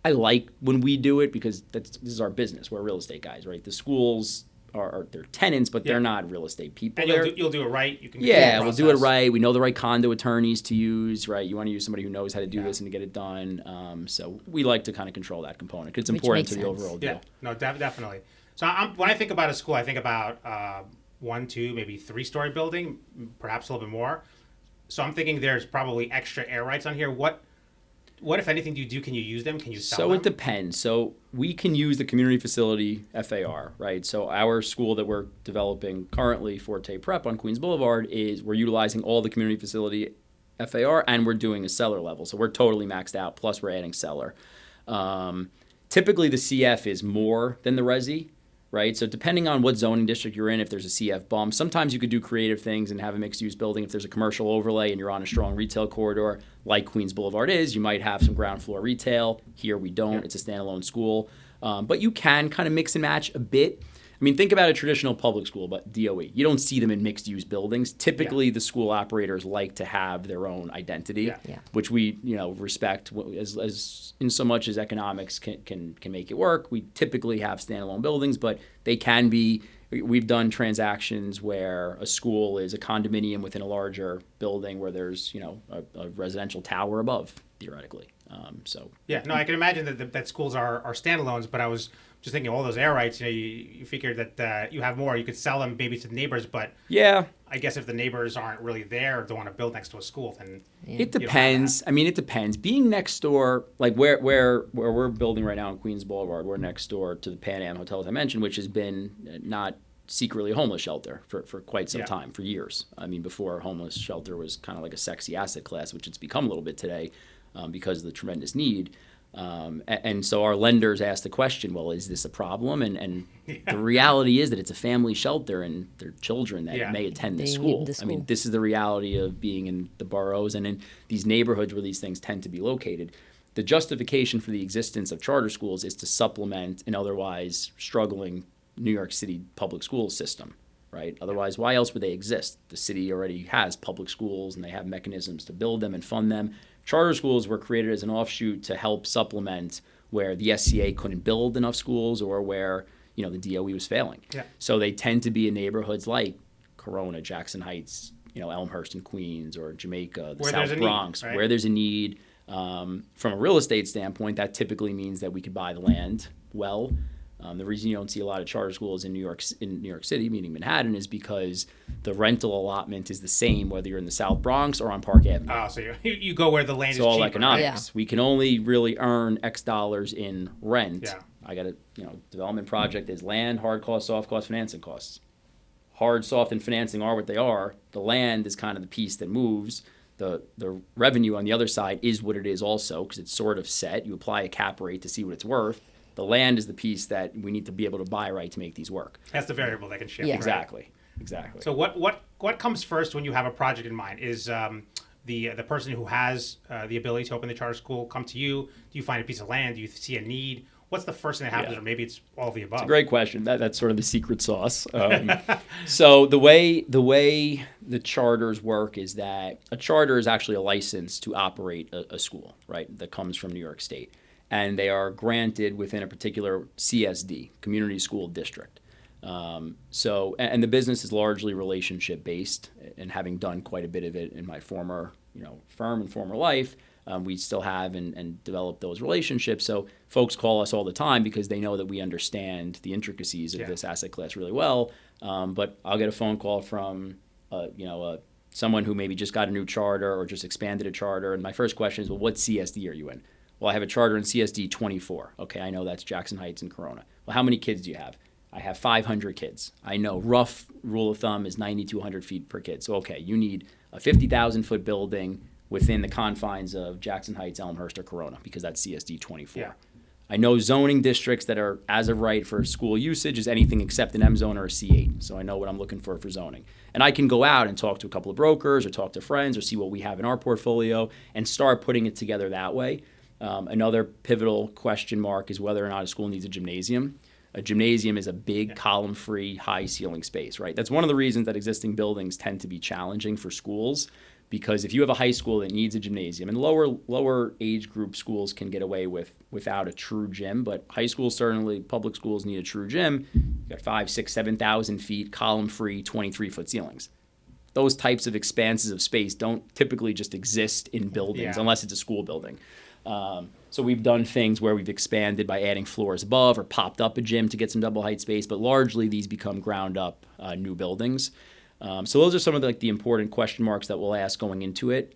I like when we do it because this is our business. We're real estate guys, right? The schools are they're tenants, but they're not real estate people. And you'll do it right. You can we'll do it right. We know the right condo attorneys to use, right? You want to use somebody who knows how to do this and to get it done. So we like to kind of control that component. It's important to the overall deal. Yeah, no, definitely. So when I think about a school, I think about 1, 2, maybe 3-story building, perhaps a little bit more. So I'm thinking there's probably extra air rights on here. What if anything do you do? Can you use them? Can you sell them? So it depends. So we can use the community facility FAR, right? So our school that we're developing currently, Forte Prep on Queens Boulevard, we're utilizing all the community facility FAR, and we're doing a cellar level. So we're totally maxed out, plus we're adding cellar. Typically the CF is more than the resi, right? So depending on what zoning district you're in, if there's a CF bump, sometimes you could do creative things and have a mixed-use building. If there's a commercial overlay and you're on a strong retail corridor, like Queens Boulevard is, you might have some ground floor retail. Here we don't. It's a standalone school. But you can kind of mix and match a bit. I mean, think about a traditional public school, but DOE. You don't see them in mixed-use buildings. Typically, the school operators like to have their own identity, which we, respect as in so much as economics can make it work. We typically have standalone buildings, but they can be. We've done transactions where a school is a condominium within a larger building where there's, a residential tower above, theoretically. I can imagine that schools are standalones, but I was just thinking all those air rights, you figure that you have more, you could sell them maybe to the neighbors, but I guess if the neighbors aren't really there, don't want to build next to a school, then it depends. I mean, it depends. Being next door, like where we're building right now on Queens Boulevard, we're next door to the Pan Am Hotel, as I mentioned, which has been not secretly a homeless shelter for quite some time, for years. I mean, before homeless shelter was kind of like a sexy asset class, which it's become a little bit today because of the tremendous need. And so our lenders asked the question, well, is this a problem? And the reality is that it's a family shelter and there are children that may attend the school. I mean, this is the reality of being in the boroughs and in these neighborhoods where these things tend to be located. The justification for the existence of charter schools is to supplement an otherwise struggling New York City public school system, right? Otherwise, why else would they exist? The city already has public schools and they have mechanisms to build them and fund them. Charter schools were created as an offshoot to help supplement where the SCA couldn't build enough schools or where, the DOE was failing. So they tend to be in neighborhoods like Corona, Jackson Heights, Elmhurst in Queens, or Jamaica, the South Bronx, where there's a need. From a real estate standpoint, that typically means that we could buy the land well. The reason you don't see a lot of charter schools in New York City, meaning Manhattan, is because the rental allotment is the same whether you're in the South Bronx or on Park Avenue. Oh, so you go where the land is cheaper. It's all economics. Yeah. We can only really earn X dollars in rent. I got a development project is land, hard costs, soft costs, financing costs. hard, soft, and financing are what they are. The land is kind of the piece that moves. The revenue on the other side is what it is also, because it's sort of set. You apply a cap rate to see what it's worth. The land is the piece that we need to be able to buy right to make these work. That's the variable that can shift. Yeah. Right? Exactly. So what comes first when you have a project in mind? Is the person who has the ability to open the charter school come to you? Do you find a piece of land? Do you see a need? What's the first thing that happens, or maybe it's all of the above? It's a great question. That's sort of the secret sauce. So the way the charters work is that a charter is actually a license to operate a school, right? That comes from New York State, and they are granted within a particular CSD, Community School District. And the business is largely relationship based, and having done quite a bit of it in my former firm and former life. We still have and develop those relationships. So folks call us all the time because they know that we understand the intricacies of this asset class really well. But I'll get a phone call from someone who maybe just got a new charter or just expanded a charter. And my first question is, well, what CSD are you in? Well, I have a charter in CSD 24. Okay, I know that's Jackson Heights and Corona. Well, how many kids do you have? I have 500 kids. I know rough rule of thumb is 9,200 feet per kid. So, okay, you need a 50,000-foot building within the confines of Jackson Heights, Elmhurst, or Corona, because that's CSD 24. Yeah. I know zoning districts that are, as of right, for school usage is anything except an M zone or a C8. So I know what I'm looking for zoning. And I can go out and talk to a couple of brokers or talk to friends or see what we have in our portfolio and start putting it together that way. Another pivotal question mark is whether or not a school needs a gymnasium. A gymnasium is a big column-free, high-ceiling space, right? That's one of the reasons that existing buildings tend to be challenging for schools, because if you have a high school that needs a gymnasium, and lower age group schools can get away without a true gym, but high schools, certainly public schools, need a true gym. You've got 5,000, 6,000, 7,000 feet, column-free, 23-foot ceilings. Those types of expanses of space don't typically just exist in buildings unless it's a school building. So we've done things where we've expanded by adding floors above or popped up a gym to get some double height space, but largely these become ground up new buildings. So those are some of the important question marks that we'll ask going into it.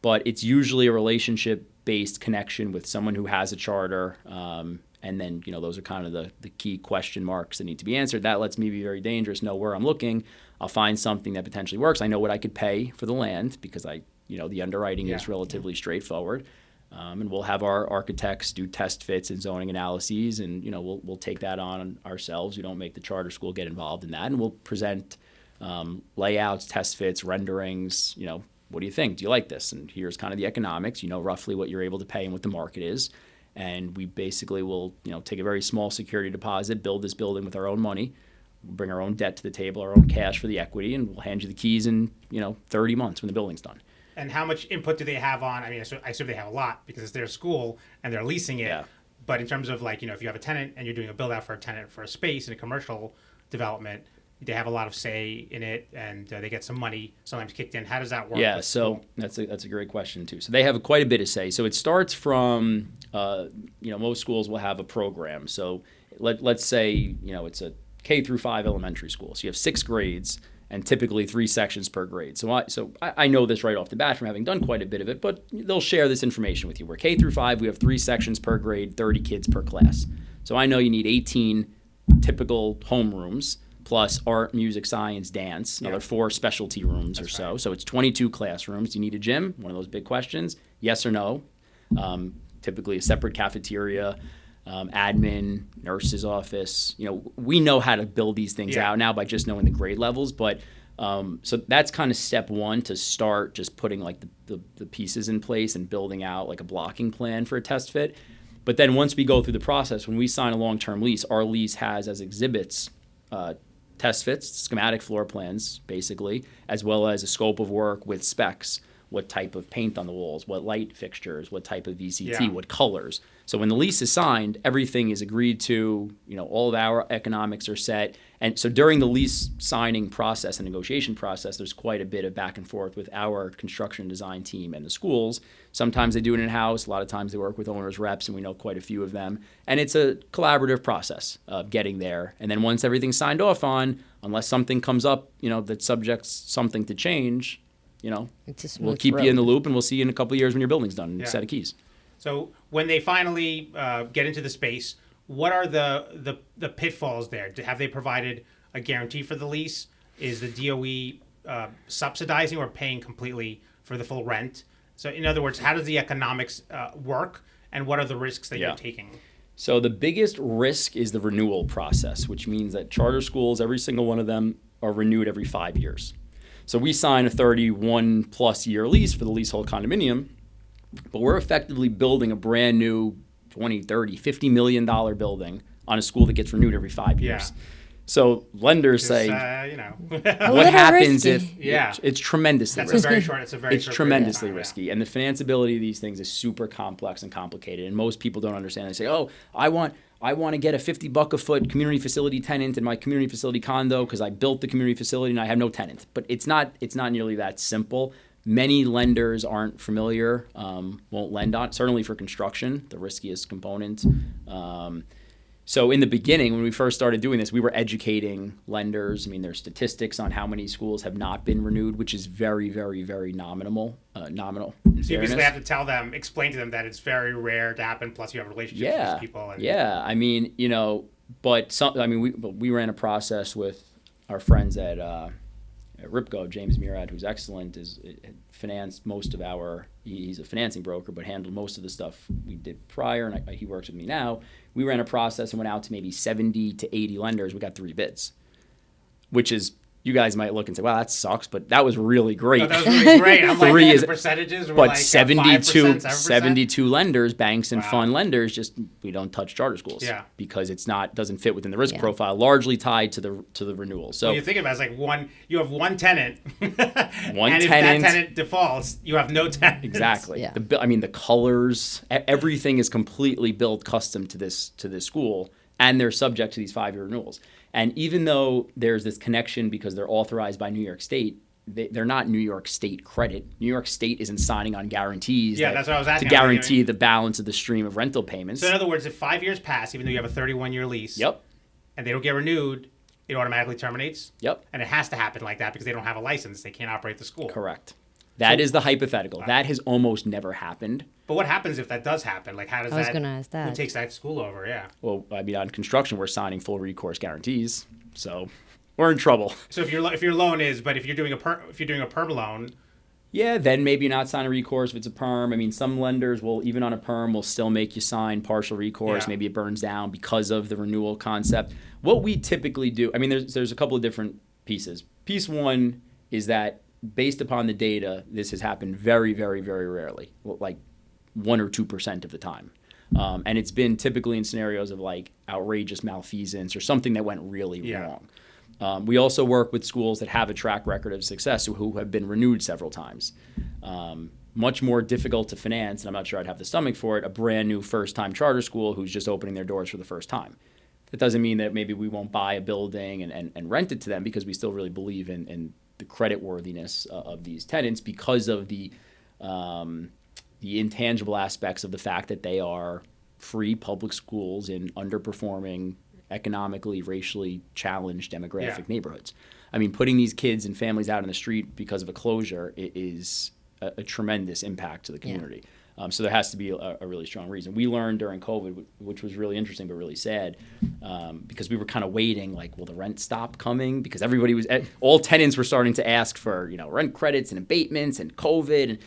But it's usually a relationship-based connection with someone who has a charter. And then, those are kind of the key question marks that need to be answered. That lets me be very dangerous, know where I'm looking. I'll find something that potentially works. I know what I could pay for the land because the underwriting is relatively straightforward. And we'll have our architects do test fits and zoning analyses, and we'll take that on ourselves. We don't make the charter school get involved in that, and we'll present layouts, test fits, renderings. What do you think? Do you like this? And here's kind of the economics. Roughly what you're able to pay and what the market is. And we basically will take a very small security deposit, build this building with our own money, bring our own debt to the table, our own cash for the equity, and we'll hand you the keys in 30 months when the building's done. And how much input do they have on? I assume they have a lot because it's their school and they're leasing it. Yeah. But in terms of if you have a tenant and you're doing a build out for a tenant for a space in a commercial development, they have a lot of say in it, and they get some money sometimes kicked in. How does that work? Yeah, so that's a great question too. So they have quite a bit of say. So it starts from most schools will have a program. So let's say it's a K through 5 elementary school. So you have 6 grades and typically 3 sections per grade. So I know this right off the bat from having done quite a bit of it, but they'll share this information with you. Where K through 5, we have 3 sections per grade, 30 kids per class. So I know you need 18 typical homerooms plus art, music, science, dance, another 4 specialty rooms or so. Right. So it's 22 classrooms. Do you need a gym? One of those big questions. Yes or no. Typically a separate cafeteria. Admin, nurse's office. We know how to build these things out now by just knowing the grade levels. But so that's kind of step one to start just putting the pieces in place and building out a blocking plan for a test fit. But then once we go through the process, when we sign a long-term lease, our lease has as exhibits test fits, schematic floor plans, basically, as well as a scope of work with specs. What type of paint on the walls, what light fixtures, what type of VCT, what colors. So when the lease is signed, everything is agreed to, all of our economics are set. And so during the lease signing process and negotiation process, there's quite a bit of back and forth with our construction design team and the schools. Sometimes they do it in-house. A lot of times they work with owners' reps, and we know quite a few of them. And it's a collaborative process of getting there. And then once everything's signed off on, unless something comes up, that subjects something to change, we'll keep you in the loop, and we'll see you in a couple of years when your building's done, set of keys. So when they finally get into the space, what are the pitfalls there? Have they provided a guarantee for the lease? Is the DOE subsidizing or paying completely for the full rent? So in other words, how does the economics work, and what are the risks that you're taking? So the biggest risk is the renewal process, which means that charter schools, every single one of them, are renewed every 5 years. So we sign a 31+ year lease for the leasehold condominium, but we're effectively building a brand new 20, 30, $50 million building on a school that gets renewed every 5 years. Yeah. So lenders say, what happens risky. if it's tremendously That's risky. it's a very It's short tremendously period of risky, and the financeability of these things is super complex and complicated. And most people don't understand. They say, "Oh, I want to get a $50 a foot community facility tenant in my community facility condo because I built the community facility and I have no tenant." But it's not nearly that simple. Many lenders aren't familiar, won't lend on, certainly for construction, the riskiest component. So in the beginning, when we first started doing this, we were educating lenders. I mean, there's statistics on how many schools have not been renewed, which is very, very, very nominal. Nominal. So you basically have to explain to them that it's very rare to happen. Plus, you have relationships with these people. I mean, we ran a process with our friends at Ripco. James Murad, who's excellent, is financed most of he's a financing broker, but handled most of the stuff we did prior, and he works with me now. We ran a process and went out to maybe 70 to 80 lenders. We got 3 bids, which is, you guys might look and say, "Wow, that sucks," but that was really great. No, that was really great. I'm like, the percentages were but like 72, 5%, 7%. 72 lenders, banks and fund lenders, we don't touch charter schools because doesn't fit within the risk profile, largely tied to the renewal. So when you think about it, it's like you have one tenant, and if that tenant defaults, you have no tenant. Exactly. Yeah. The colors, everything is completely built custom to this school, and they're subject to these 5-year renewals. And even though there's this connection because they're authorized by New York State, they're not New York State credit. New York State isn't signing on guarantees that's what I was asking. to guarantee the balance of the stream of rental payments. So in other words, if 5 years pass, even though you have a 31-year lease, and they don't get renewed, it automatically terminates? And it has to happen like that because they don't have a license. They can't operate the school. Correct. That is the hypothetical. That has almost never happened. But what happens if that does happen? Like, how does I was going to ask that. Who takes that school over? Yeah. Well, on construction, we're signing full recourse guarantees, so we're in trouble. So if your loan is, but if you're doing a perm loan, then maybe you're not signing recourse if it's a perm. I mean, some lenders will, even on a perm, will still make you sign partial recourse. Yeah. Maybe it burns down because of the renewal concept. What we typically do, I mean, there's a couple of different pieces. Piece one is that, based upon the data, this has happened very, very, very rarely, like 1 or 2% of the time. And it's been typically in scenarios of like outrageous malfeasance or something that went really wrong. We also work with schools that have a track record of success who have been renewed several times. Much more difficult to finance, and I'm not sure I'd have the stomach for it, a brand new first-time charter school who's just opening their doors for the first time. That doesn't mean that maybe we won't buy a building and rent it to them, because we still really believe in the credit worthiness of these tenants because of the intangible aspects of the fact that they are free public schools in underperforming, economically, racially challenged demographic neighborhoods. I mean, putting these kids and families out on the street because of a closure is a tremendous impact to the community. So there has to be a really strong reason. We learned during COVID, which was really interesting but really sad, because we were kind of waiting, like, will the rent stop coming? Because all tenants were starting to ask for, rent credits and abatements and COVID,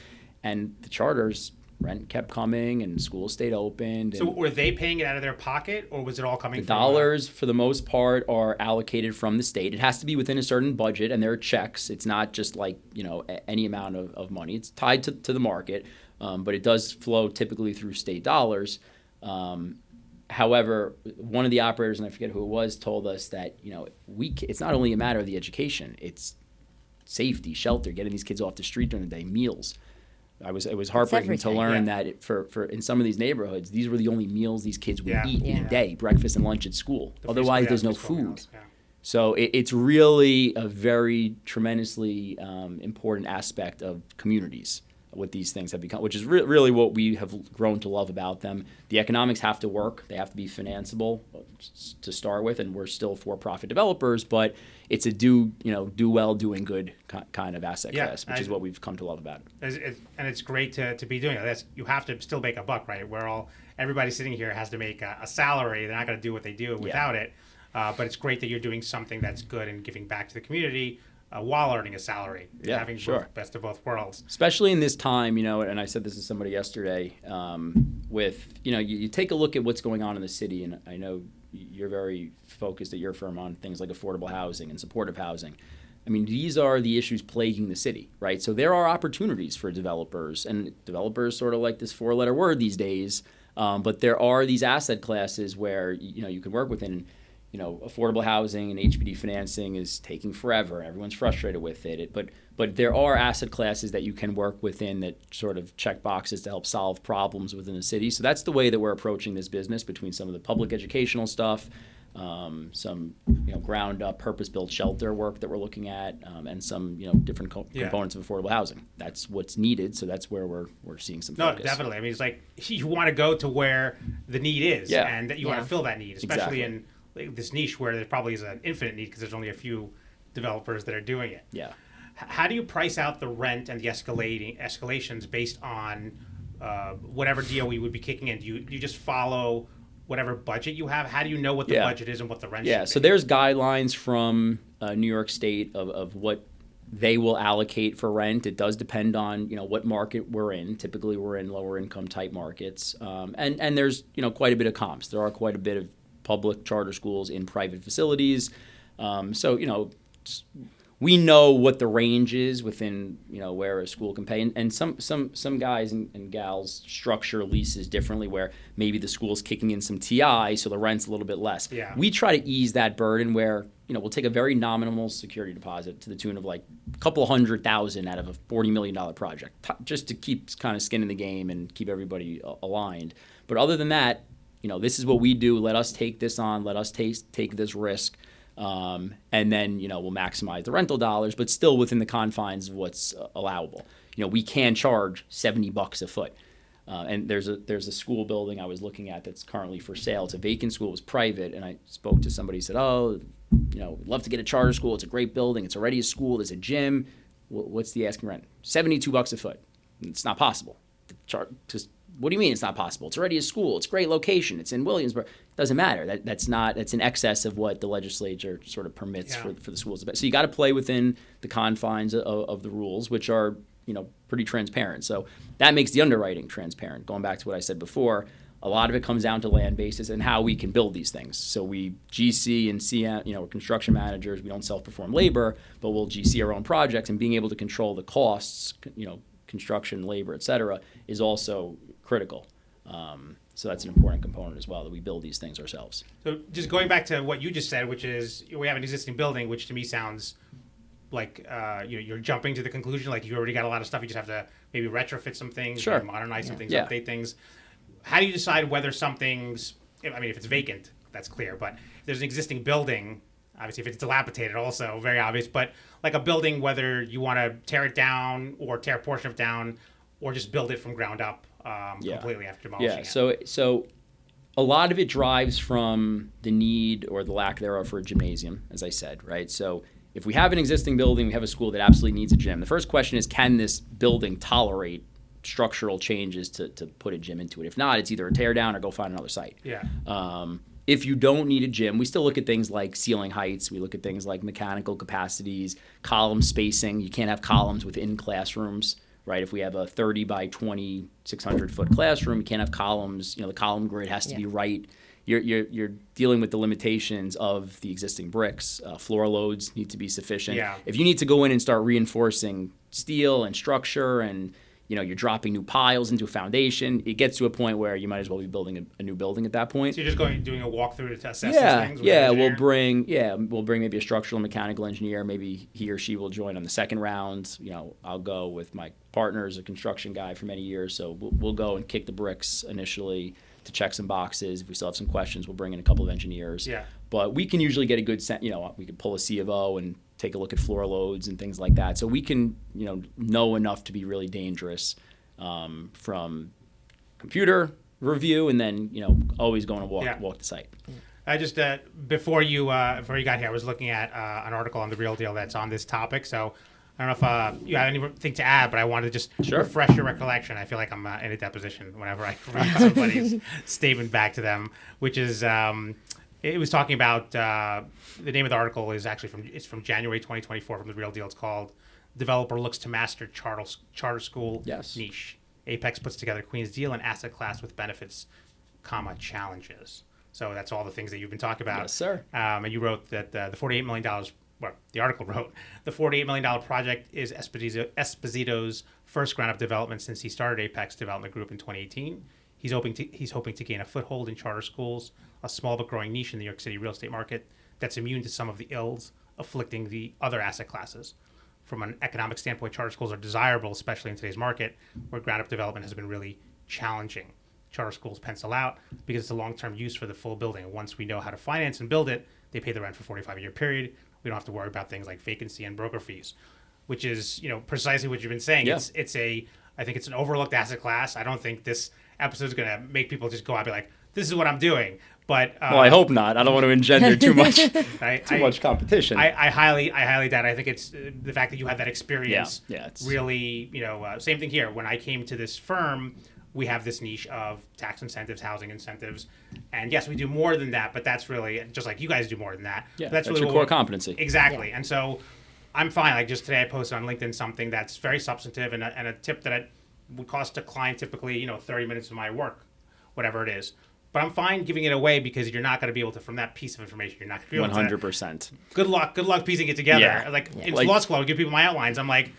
and the charters, rent kept coming and schools stayed open. So were they paying it out of their pocket, or was it all coming from... The dollars, for the most part, are allocated from the state. It has to be within a certain budget, and there are checks. It's not just like, any amount of money. It's tied to the market. But it does flow typically through state dollars. However, one of the operators, and I forget who it was, told us that it's not only a matter of the education; it's safety, shelter, getting these kids off the street during the day, meals. It was heartbreaking to learn that for in some of these neighborhoods, these were the only meals these kids would eat in a day: breakfast and lunch at school. Otherwise, there's no food. So it's really a very tremendously important aspect of communities. What these things have become, which is really what we have grown to love about them. The economics have to work. They have to be financeable to start with, and we're still for-profit developers, but it's a do well, doing good kind of asset class, which is what we've come to love about it. And it's great to be doing it. You have to still make a buck, right? Everybody sitting here has to make a salary. They're not going to do what they do without it. But it's great that you're doing something that's good and giving back to the community while earning a salary. Yeah, having sure. best of both worlds. Especially in this time, and I said this to somebody yesterday, you take a look at what's going on in the city, and I know you're very focused at your firm on things like affordable housing and supportive housing. I mean, these are the issues plaguing the city, right? So there are opportunities for developers, and developers sort of like this four-letter word these days, but there are these asset classes where, you can work within. Affordable housing and HPD financing is taking forever. Everyone's frustrated with it. But there are asset classes that you can work within that sort of check boxes to help solve problems within the city. So that's the way that we're approaching this business, between some of the public educational stuff, some ground up purpose-built shelter work that we're looking at, and some different components of affordable housing. That's what's needed. So that's where we're seeing some focus. No, definitely. I mean, it's like you want to go to where the need is, and that you want to fill that need, especially in this niche where there probably is an infinite need because there's only a few developers that are doing it. Yeah. How do you price out the rent and the escalations based on whatever DOE would be kicking in? Do you just follow whatever budget you have? How do you know what the budget is and what the rent should be? So there's guidelines from New York State of what they will allocate for rent. It does depend on what market we're in. Typically we're in lower income type markets, and there's quite a bit of comps. There are quite a bit of public charter schools in private facilities. So, we know what the range is within, where a school can pay. And some guys and gals structure leases differently, where maybe the school's kicking in some TI, so the rent's a little bit less. Yeah. We try to ease that burden where, we'll take a very nominal security deposit to the tune of like a couple $100,000 out of a $40 million project, just to keep kind of skin in the game and keep everybody aligned. But other than that, this is what we do. Let us take this on. Let us take this risk. And then, we'll maximize the rental dollars, but still within the confines of what's allowable. We can charge $70 a foot. And there's a school building I was looking at that's currently for sale. It's a vacant school. It was private. And I spoke to somebody who said, we'd love to get a charter school. It's a great building. It's already a school. There's a gym. What's the asking rent? $72 a foot. It's not possible. What do you mean it's not possible? It's already a school. It's a great location. It's in Williamsburg. It doesn't matter. That's in excess of what the legislature sort of permits for the schools. So you got to play within the confines of the rules, which are pretty transparent. So that makes the underwriting transparent. Going back to what I said before, a lot of it comes down to land basis and how we can build these things. So we GC and CM, we're construction managers. We don't self-perform labor, but we'll GC our own projects, and being able to control the costs, construction, labor, et cetera, is also critical. So that's an important component as well, that we build these things ourselves. So just going back to what you just said, which is we have an existing building, which to me sounds like you're jumping to the conclusion, like you already got a lot of stuff. You just have to maybe retrofit some things, Sure. modernize some things, update things. How do you decide whether something's, if it's vacant, that's clear, but if there's an existing building, obviously if it's dilapidated also, very obvious, but like a building, whether you want to tear it down or tear a portion of it down or just build it from ground up completely after demolishing it. So a lot of it drives from the need or the lack thereof for a gymnasium, as I said, right? So if we have an existing building, we have a school that absolutely needs a gym. The first question is, can this building tolerate structural changes to put a gym into it? If not, it's either a tear down or go find another site. Yeah. If you don't need a gym, we still look at things like ceiling heights. We look at things like mechanical capacities, column spacing. You can't have columns within classrooms, right? If we have a 30 by 20, 600-foot classroom, you can't have columns. The column grid has to be right. You're dealing with the limitations of the existing bricks. Floor loads need to be sufficient. Yeah. If you need to go in and start reinforcing steel and structure, and you're dropping new piles into a foundation, it gets to a point where you might as well be building a new building at that point. So you're just doing a walkthrough to assess these things? We'll bring maybe a structural mechanical engineer. Maybe he or she will join on the second round. I'll go with my partner, as a construction guy for many years, so we'll go and kick the bricks initially to check some boxes. If we still have some questions, we'll bring in a couple of engineers. Yeah. But we can usually get a good sense. We could pull a C of O and take a look at floor loads and things like that. So we can, know enough to be really dangerous from computer review, and then, always going to walk the site. I just before you got here, I was looking at an article on The Real Deal that's on this topic. So I don't know if you have anything to add, but I wanted to just refresh your recollection. I feel like I'm in a deposition whenever I read somebody's statement back to them, which is It was talking about the name of the article is actually from January 2024 from The Real Deal. It's called "Developer Looks to Master Charter School Niche. Apex puts together Queen's Deal and asset class with benefits, challenges." So that's all the things that you've been talking about. Yes, sir. And you wrote that the $48 million. Well, the article wrote the $48 million project is Esposito's first ground-up development since he started Apex Development Group in 2018. He's hoping to gain a foothold in charter schools, a small but growing niche in the New York City real estate market that's immune to some of the ills afflicting the other asset classes. From an economic standpoint, charter schools are desirable, especially in today's market, where ground-up development has been really challenging. Charter schools pencil out because it's a long-term use for the full building. Once we know how to finance and build it, they pay the rent for a 45-year period. We don't have to worry about things like vacancy and broker fees, which is, precisely what you've been saying. Yeah. I think it's an overlooked asset class. I don't think this episode is going to make people just go out and be like, this is what I'm doing. But well, I hope not. I don't want to engender too much much competition. I highly doubt. I think it's the fact that you had that experience. Yeah, it's really, same thing here. When I came to this firm, we have this niche of tax incentives, housing incentives, and yes, we do more than that. But that's really just like you guys do more than that. Yeah, that's really your core competency. Exactly. Yeah. And so I'm fine. Like just today, I posted on LinkedIn something that's very substantive and a tip that would cost a client typically 30 minutes of my work, whatever it is. But I'm fine giving it away because you're not going to be able to, from that piece of information, you're not going to be able to. 100%. Good luck piecing it together. Yeah. In law school, I would give people my outlines. I'm like,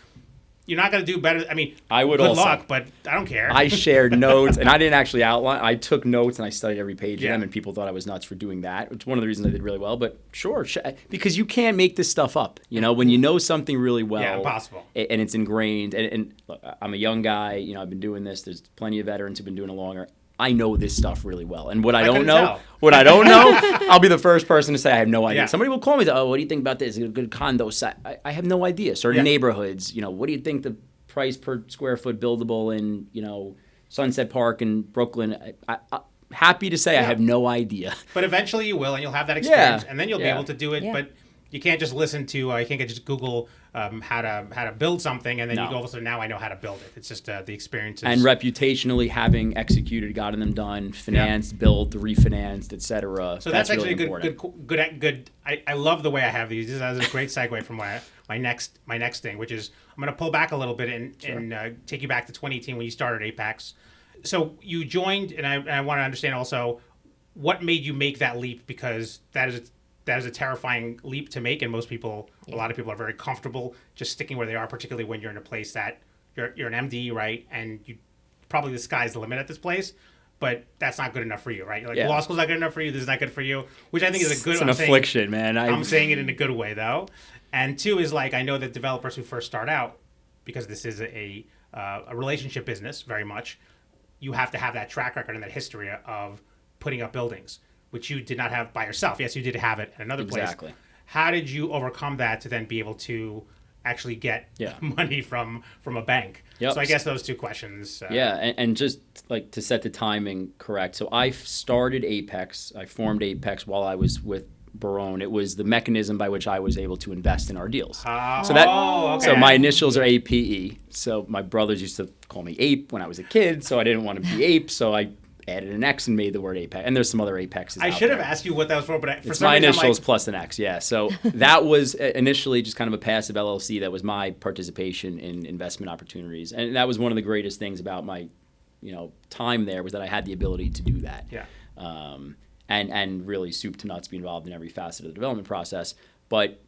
you're not going to do better. I mean, I would good also, luck, but I don't care. I shared notes, and I didn't actually outline. I took notes, and I studied every page of Yeah. them, and people thought I was nuts for doing that. It's one of the reasons I did really well. But sure, because you can't make this stuff up. When you know something really well. Yeah, impossible. And it's ingrained. And look, I'm a young guy. I've been doing this. There's plenty of veterans who've been doing it longer. I know this stuff really well. And what I don't know, I'll be the first person to say I have no idea. Yeah. Somebody will call me, what do you think about this? Is it a good condo site? I have no idea. Certain neighborhoods, what do you think the price per square foot buildable in, Sunset Park in Brooklyn? I happy to say I have no idea. But eventually you will, and you'll have that experience, Yeah. and then you'll be able to do it. Yeah. But you can't just listen to, you can't just Google how to build something, and then you go, so now I know how to build it. It's just the experiences. And reputationally having executed, gotten them done, financed, built, refinanced, etc. So that's actually really good. I love the way I have these. This is a great segue from my next thing, which is I'm going to pull back a little bit and take you back to 2018 when you started Apex. So you joined, and I want to understand also what made you make that leap, because that is a terrifying leap to make, and a lot of people are very comfortable just sticking where they are, particularly when you're in a place that you're an MD, right? And you probably the sky's the limit at this place, but that's not good enough for you, right? Law school's not good enough for you. This is not good for you, which I think is a good. It's an affliction, man. I'm saying it in a good way though. And two is I know that developers who first start out, because this is a relationship business very much, you have to have that track record and that history of putting up buildings, which you did not have by yourself. Yes, you did have it at another place. Exactly. How did you overcome that to then be able to actually get money from a bank? Yep. So I guess those two questions. And just to set the timing correct. So I started Apex. I formed Apex while I was with Barone. It was the mechanism by which I was able to invest in our deals. Okay. So my initials are APE. So my brothers used to call me Ape when I was a kid. So I didn't want to be Ape. So I added an X and made the word Apex. And there's some other Apexes. I should have asked you what that was for, but for it's some my reason initials plus an X. Yeah. So that was initially just kind of a passive LLC. That was my participation in investment opportunities, and that was one of the greatest things about my, time there, was that I had the ability to do that. Yeah. And really soup to nuts, be involved in every facet of the development process. But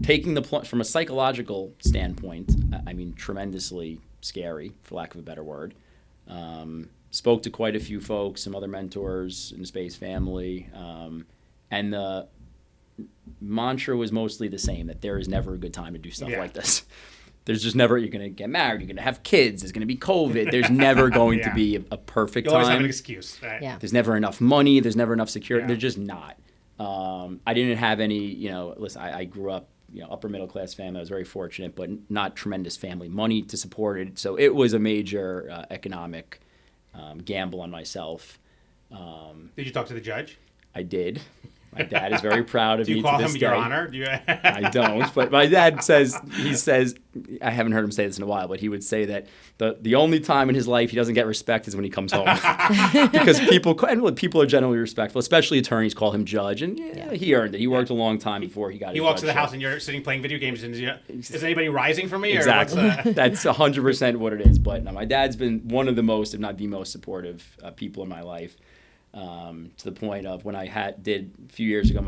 taking from a psychological standpoint, I mean, tremendously scary, for lack of a better word. Spoke to quite a few folks, some other mentors in the space family, and the mantra was mostly the same, that there is never a good time to do stuff like this. There's just never, you're going to get married, you're going to have kids, there's going to be COVID, there's never going to be a perfect you time. always have an excuse. Right? Yeah. There's never enough money, there's never enough security, Yeah. there's just not. I didn't have any, listen, I grew up, upper middle class family. I was very fortunate, but not tremendous family money to support it. So it was a major economic gamble on myself. Did you talk to the judge? I did. My dad is very proud of Do me you call to this him day. Your Honor? Do you? I don't, but my dad says, I haven't heard him say this in a while, but he would say that the only time in his life he doesn't get respect is when he comes home. Because people are generally respectful, especially attorneys call him judge, and he earned it. He worked a long time before he got his He walks to the judgeship. house and you're sitting playing video games, and is anybody rising for me? Exactly. Or what's That's 100% what it is. But no, my dad's been one of the most, if not the most supportive people in my life. To the point of when I did a few years ago,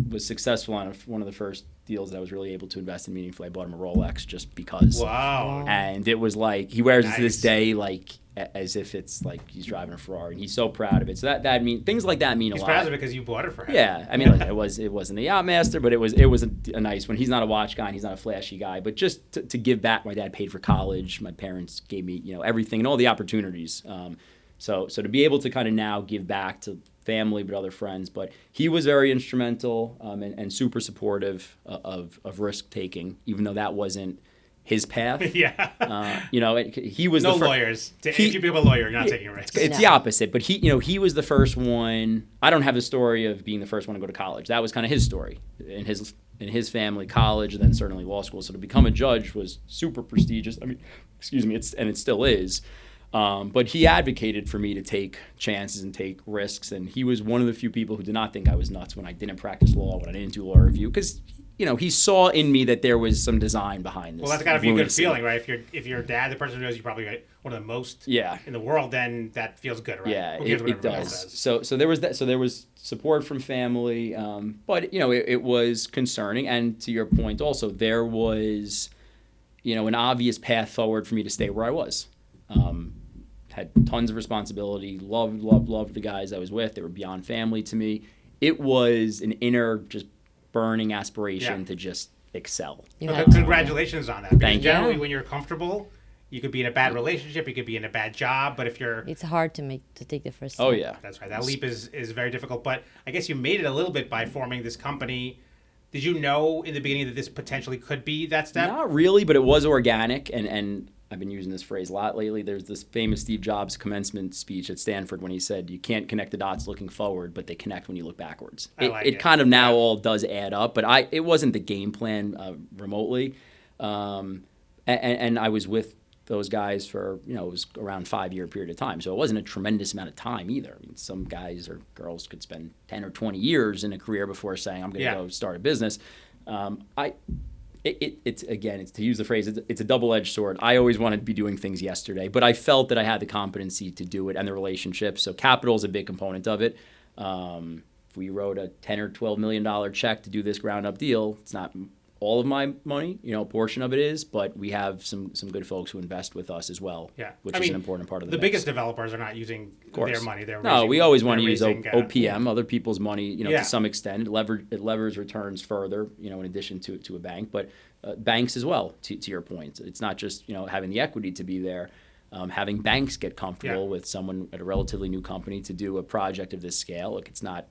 was successful on one of the first deals that I was really able to invest in meaningfully. I bought him a Rolex just because. Wow. And it was like, he wears it to this Nice. day like as if it's like he's driving a Ferrari, and he's so proud of it. So that mean things like that mean He's a proud lot. of it because you bought it for him. Yeah, I mean, like, it wasn't the Yachtmaster, but it was a nice one. He's not a watch guy, and he's not a flashy guy, but just to give back. My dad paid for college. My parents gave me everything and all the opportunities. So to be able to kind of now give back to family, but other friends. But he was very instrumental and super supportive of risk taking, even though that wasn't his path. Yeah. He was No the lawyers. If you become a lawyer, you're not taking risks. It's the opposite, but he was the first one. I don't have the story of being the first one to go to college. That was kind of his story in his family, college, and then certainly law school. So to become a judge was super prestigious. I mean, excuse me, it still is. But he advocated for me to take chances and take risks, and he was one of the few people who did not think I was nuts when I didn't practice law, when I didn't do law review, because he saw in me that there was some design behind this. Well, that's got to be a good lunacy. feeling, right? If your dad, the person who knows you probably one of the most Yeah. in the world, then that feels good, right? Yeah, Who cares what it everyone else does. says? So there was that. So there was support from family, but it was concerning. And to your point, also there was, an obvious path forward for me to stay where I was. Had tons of responsibility. Loved the guys I was with. They were beyond family to me. It was an inner, just burning aspiration to just excel. Well, congratulations on that. Because Thank you. generally, when you're comfortable, you could be in a bad relationship, you could be in a bad job, but if you're It's hard to take the first step. Oh yeah, that's right. That leap is very difficult. But I guess you made it a little bit by forming this company. Did you know in the beginning that this potentially could be that step? Not really, but it was organic, and I've been using this phrase a lot lately. There's this famous Steve Jobs commencement speech at Stanford when he said, "You can't connect the dots looking forward, but they connect when you look backwards." It kind of now all does add up, but it wasn't the game plan remotely, and I was with those guys for it was around 5-year period of time, so it wasn't a tremendous amount of time either. I mean, some guys or girls could spend 10 or 20 years in a career before saying, "I'm going to go start a business." It's to use the phrase, it's a double-edged sword. I always wanted to be doing things yesterday, but I felt that I had the competency to do it and the relationships. So capital is a big component of it. If we wrote a $10 or $12 million check to do this ground-up deal, it's not all of my money. A portion of it is, but we have some good folks who invest with us as well. Yeah, which is an important part of the mix. biggest developers are not using their money. We always want to use OPM, other people's money, to some extent. It levers returns further, in addition to a bank, but banks as well. To your point, it's not just having the equity to be there. Having banks get comfortable with someone at a relatively new company to do a project of this scale. Look, it's not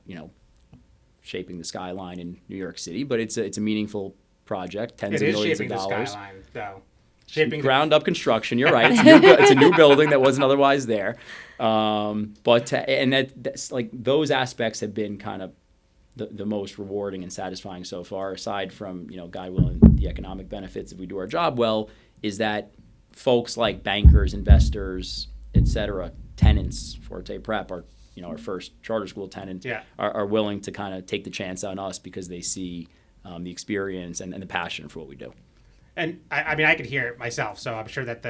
shaping the skyline in New York City, but it's a meaneful project, tens of millions of dollars. It is shaping the skyline, though. Shaping ground up construction. You're right. It's a new building that wasn't otherwise there. That's like those aspects have been kind of the most rewarding and satisfying so far. Aside from God willing, the economic benefits if we do our job well, is that folks like bankers, investors, etc., tenants, Forte Prep, our first charter school tenant, are willing to kind of take the chance on us because they see the experience and the passion for what we do. And I mean, I could hear it myself, so I'm sure that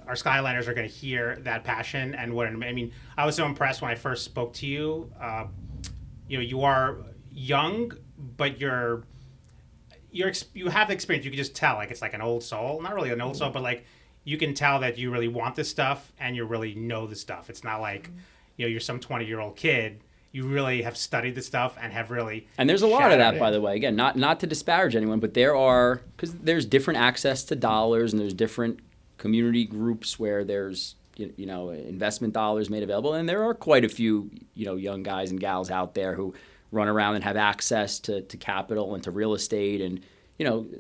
our Skyliners are going to hear that passion and what. I mean, I was so impressed when I first spoke to you. You are young, but you have the experience. You can just tell, like it's like an old soul. Not really an old soul, but like you can tell that you really want this stuff and you really know the stuff. It's not like you're some 20-year-old kid. You really have studied the stuff and have really. And there's a lot of that, by the way. Again, not to disparage anyone, but because there's different access to dollars and there's different community groups where there's investment dollars made available, and there are quite a few young guys and gals out there who run around and have access to capital and to real estate, and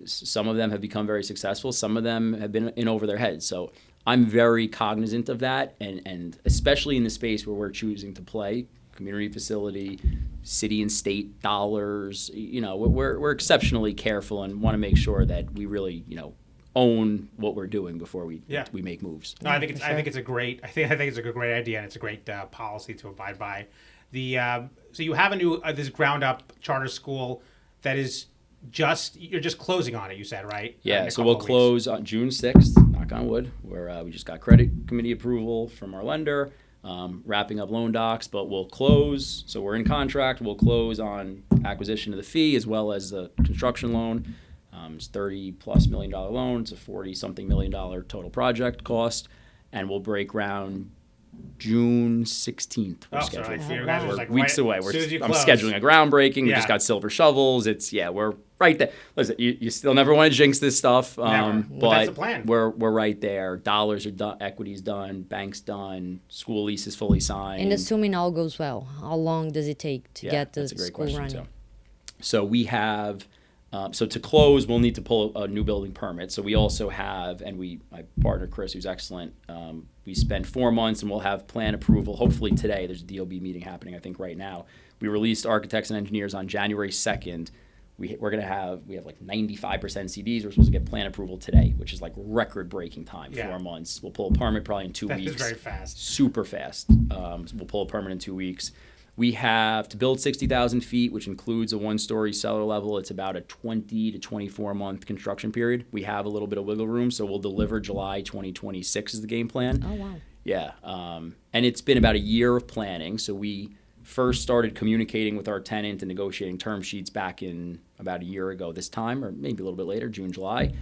some of them have become very successful. Some of them have been in over their heads. So I'm very cognizant of that, and especially in the space where we're choosing to play. community facility, city and state dollars. We're exceptionally careful and want to make sure that we really, own what we're doing before we make moves. No, I think it's a great idea, and it's a great policy to abide by. So you have a new this ground up charter school that is you're just closing on it. You said, right? Yeah. So we'll close on June 6th. Knock on wood. Where we just got credit committee approval from our lender. Wrapping up loan docs, but we'll close. So we're in contract. We'll close on acquisition of the fee as well as the construction loan. It's $30+ million loan. It's a $40-something million total project cost, and we'll break ground June 16th. We're scheduled. We're weeks away. I'm scheduling a groundbreaking. We just got silver shovels. We're right there. Listen, you still never want to jinx this stuff. But that's the plan. We're right there. Dollars are done. Equity's done. Bank's done. School lease is fully signed. And assuming all goes well, how long does it take to get the school running? Too. So we have. So to close, we'll need to pull a new building permit. So we also have, and my partner Chris, who's excellent, we spent 4 months and we'll have plan approval. Hopefully today, there's a DOB meeting happening, I think right now. We released architects and engineers on January 2nd. We have like 95% CDs. We're supposed to get plan approval today, which is like record-breaking time, 4 months. We'll pull a permit probably in 2 weeks. That is very fast. Super fast. So we'll pull a permit in 2 weeks. We have to build 60,000 feet, which includes a one-story cellar level. It's about a 20 to 24-month construction period. We have a little bit of wiggle room, so we'll deliver July 2026 is the game plan. Oh, wow. Yeah. And it's been about a year of planning. So we first started communicating with our tenant and negotiating term sheets back in about a year ago this time, or maybe a little bit later, June, July.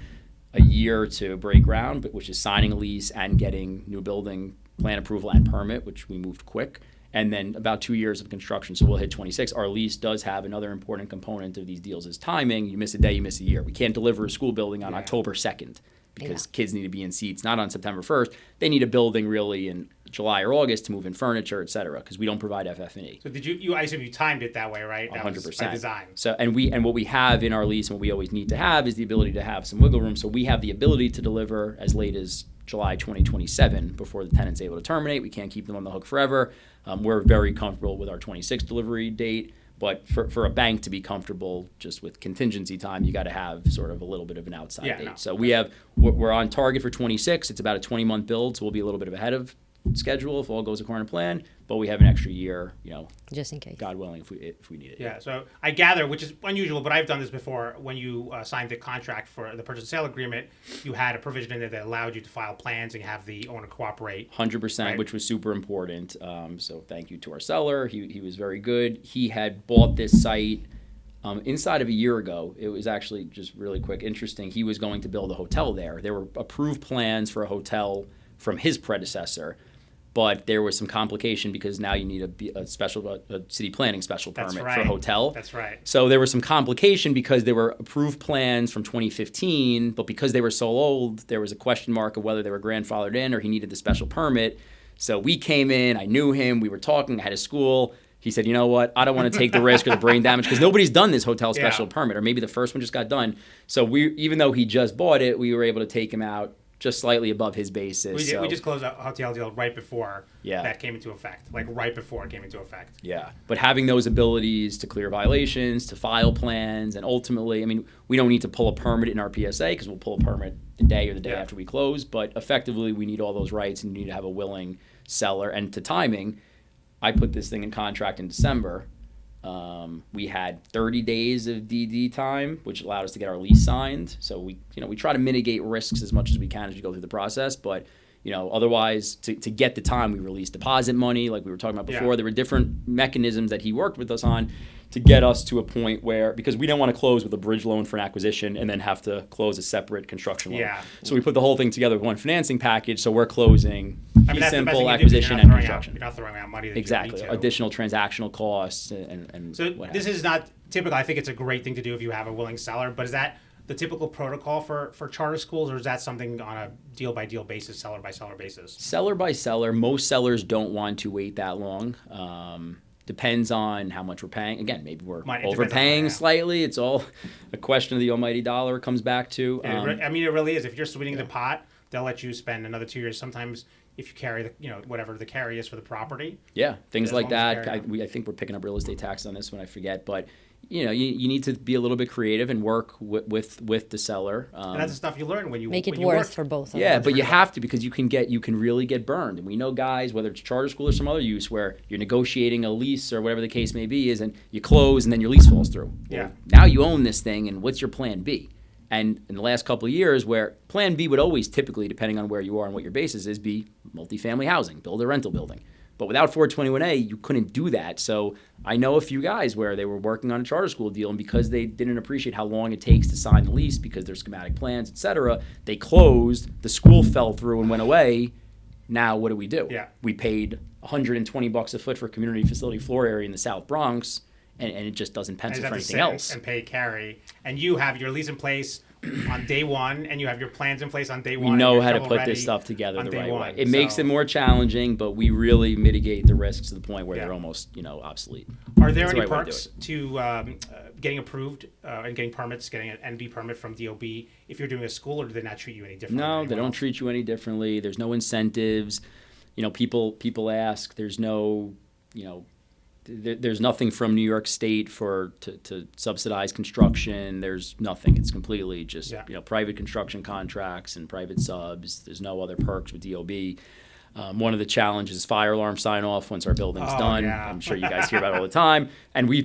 A year to break ground, which is signing a lease and getting new building plan approval and permit, which we moved quick. And then about 2 years of construction, so we'll hit 26. Our lease does have another important component of these deals is timing. You miss a day, you miss a year. We can't deliver a school building on October 2nd because kids need to be in seats, not on September 1st. They need a building really in July or August to move in furniture, et cetera, because we don't provide FF&E. So did you I assume you timed it that way, right? 100%. By design. So and what we have in our lease and what we always need to have is the ability to have some wiggle room. So we have the ability to deliver as late as July 2027 before the tenant's able to terminate. We can't keep them on the hook forever. We're very comfortable with our 26 delivery date, but for a bank to be comfortable just with contingency time, you got to have sort of a little bit of an outside date. No. So we're on target for 26. It's about a 20-month build, so we'll be a little bit ahead of schedule if all goes according to plan, but we have an extra year, just in case, God willing, if we need it. Yeah. So I gather, which is unusual, but I've done this before. When you signed the contract for the purchase and sale agreement, you had a provision in there that allowed you to file plans and have the owner cooperate. 100%, right? Which was super important. So thank you to our seller. He was very good. He had bought this site inside of a year ago. It was actually just really quick, interesting. He was going to build a hotel there. There were approved plans for a hotel from his predecessor. But there was some complication because now you need a city planning special permit for a hotel. That's right. So there was some complication because there were approved plans from 2015, but because they were so old, there was a question mark of whether they were grandfathered in or he needed the special permit. So we came in, I knew him, we were talking, I had a school. He said, you know what, I don't want to take the risk or the brain damage because nobody's done this hotel special permit, or maybe the first one just got done. So even though he just bought it, we were able to take him out just slightly above his basis. We just closed a hotel deal right before that came into effect, like right before it came into effect. Yeah, but having those abilities to clear violations, to file plans, and ultimately, I mean, we don't need to pull a permit in our PSA because we'll pull a permit the day or the day after we close, but effectively we need all those rights and you need to have a willing seller. And to timing, I put this thing in contract in December. We had 30 days of DD time, which allowed us to get our lease signed. So we try to mitigate risks as much as we can as we go through the process. But, otherwise, to get the time, we released deposit money, like we were talking about before. Yeah. There were different mechanisms that he worked with us on to get us to a point where, because we don't want to close with a bridge loan for an acquisition and then have to close a separate construction loan. Yeah. So we put the whole thing together with one financing package. So we're closing simple acquisition and construction. You're not throwing out money. Exactly. Additional transactional costs and so this is not typical. I think it's a great thing to do if you have a willing seller, but is that the typical protocol for charter schools, or is that something on a deal-by-deal basis, seller-by-seller basis? Seller by seller. Most sellers don't want to wait that long. Depends on how much we're paying. Again, maybe we're overpaying slightly. It's all a question of the almighty dollar comes back to. It really is. If you're sweetening the pot, they'll let you spend another 2 years. Sometimes if you carry the, whatever the carry is for the property. Yeah, things As like long as that. carry I think we're picking up real estate tax on this one. I forget, but you need to be a little bit creative and work with the seller. And that's the stuff you learn when you Make it when you worth work. for both of Yeah, them. but you have to, because you can really get burned. And we know guys, whether it's charter school or some other use, where you're negotiating a lease or whatever the case may be, is, and you close and then your lease falls through. Yeah. Well, now you own this thing, and what's your plan B? And in the last couple of years, where plan B would always typically, depending on where you are and what your basis is, be multifamily housing, build a rental building. But without 421A, you couldn't do that. So I know a few guys where they were working on a charter school deal, and because they didn't appreciate how long it takes to sign the lease because there's schematic plans, et cetera, they closed, the school fell through and went away. Now what do? Yeah. We paid $120 a foot for community facility floor area in the South Bronx, and it just doesn't pencil for anything else. And pay carry. And you have your lease in place on day one, and you have your plans in place on day one. We know how to put this stuff together the right way. It makes it more challenging, but we really mitigate the risks to the point where they're almost, obsolete. Are there any perks to getting approved and getting permits, getting an NB permit from DOB if you're doing a school, or do they not treat you any differently? No, they don't treat you any differently. There's no incentives. People ask. There's no, there's nothing from New York State to subsidize construction. There's nothing. It's completely just private construction contracts and private subs. There's no other perks with DOB. One of the challenges is fire alarm sign off once our building's done. Yeah. I'm sure you guys hear about it all the time. And we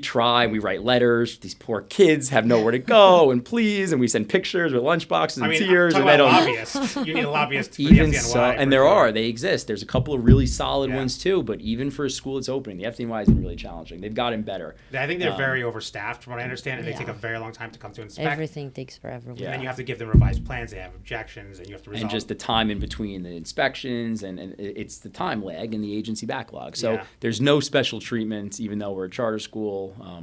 write letters. These poor kids have nowhere to go, and please, and we send pictures with lunch boxes and tears. I'm and they don't. Lobbyists. You need a lobbyist for Even the FDNY. so, and they exist. There's a couple of really solid ones too, but even for a school that's opening, the FDNY has been really challenging. They've gotten better. I think they're very overstaffed, from what I understand, and they take a very long time to come to inspect. Everything takes forever. And then you have to give them revised plans. They have objections, and you have to resolve. And just the time in between the inspections, and it's the time lag and the agency backlog. So there's no special treatment, even though we're a charter school,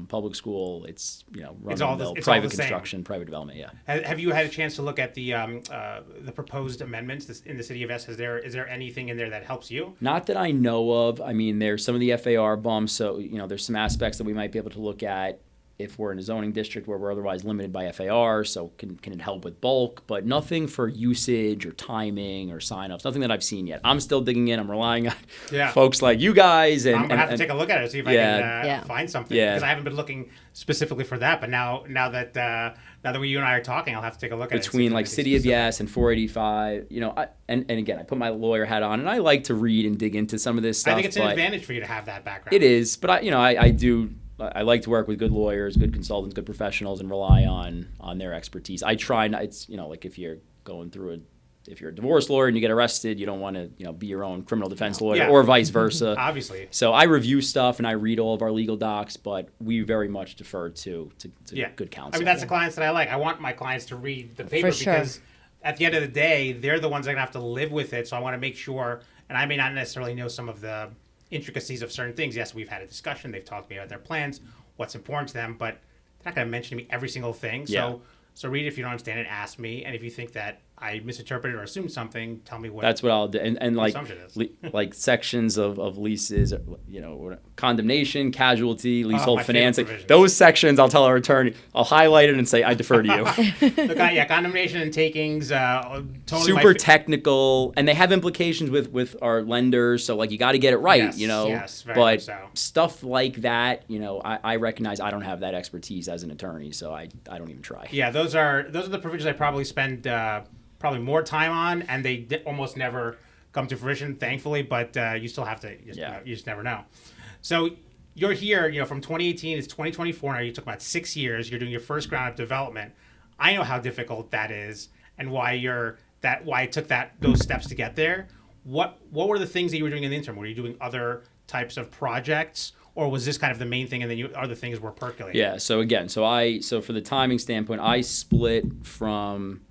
public school. It's run-of-the-mill, private construction, private development. Yeah. Have you had a chance to look at the proposed amendments in the city of S? Is there anything in there that helps you? Not that I know of. I mean, there's some of the FAR bumps, so there's some aspects that we might be able to look at if we're in a zoning district where we're otherwise limited by FAR, so can it help with bulk, but nothing for usage or timing or sign-ups, nothing that I've seen yet. I'm still digging in. I'm relying on folks like you guys. And I'm going to have to take a look at it, see if I can find something, because I haven't been looking specifically for that, but now that you and I are talking, I'll have to take a look at it. Between like City of Yes and 485, and again, I put my lawyer hat on, and I like to read and dig into some of this stuff. I think it's an advantage for you to have that background. It is, but I like to work with good lawyers, good consultants, good professionals, and rely on their expertise. I try not. It's like if you're going through if you're a divorce lawyer and you get arrested, you don't want to be your own criminal defense lawyer, or vice versa. Obviously. So I review stuff and I read all of our legal docs, but we very much defer to good counsel. I mean, that's the clients that I like. I want my clients to read the paper because at the end of the day, they're the ones that are going to have to live with it. So I want to make sure, and I may not necessarily know some of the intricacies of certain things. Yes, we've had a discussion. They've talked to me about their plans, what's important to them, but they're not going to mention to me every single thing. So read it. If you don't understand it, ask me. And if you think that I misinterpreted or assumed something, tell me what. That's what I'll do. And like like sections of leases, condemnation, casualty, leasehold financing. Those sections, I'll tell our attorney. I'll highlight it and say I defer to you. Condemnation and takings. Totally super technical, and they have implications with our lenders. So like you got to get it right, Yes, very but much so. Stuff like that, I recognize I don't have that expertise as an attorney, so I don't even try. Yeah, those are the provisions I probably spend probably more time on, and they almost never come to fruition, thankfully. But you still have to. You just never know. So you're here. From 2018 to 2024 now. You took about 6 years. You're doing your first ground up development. I know how difficult that is, and why it took those steps to get there. What were the things that you were doing in the interim? Were you doing other types of projects, or was this kind of the main thing, and then other things were percolating? Yeah. So again, so for the timing standpoint, I split from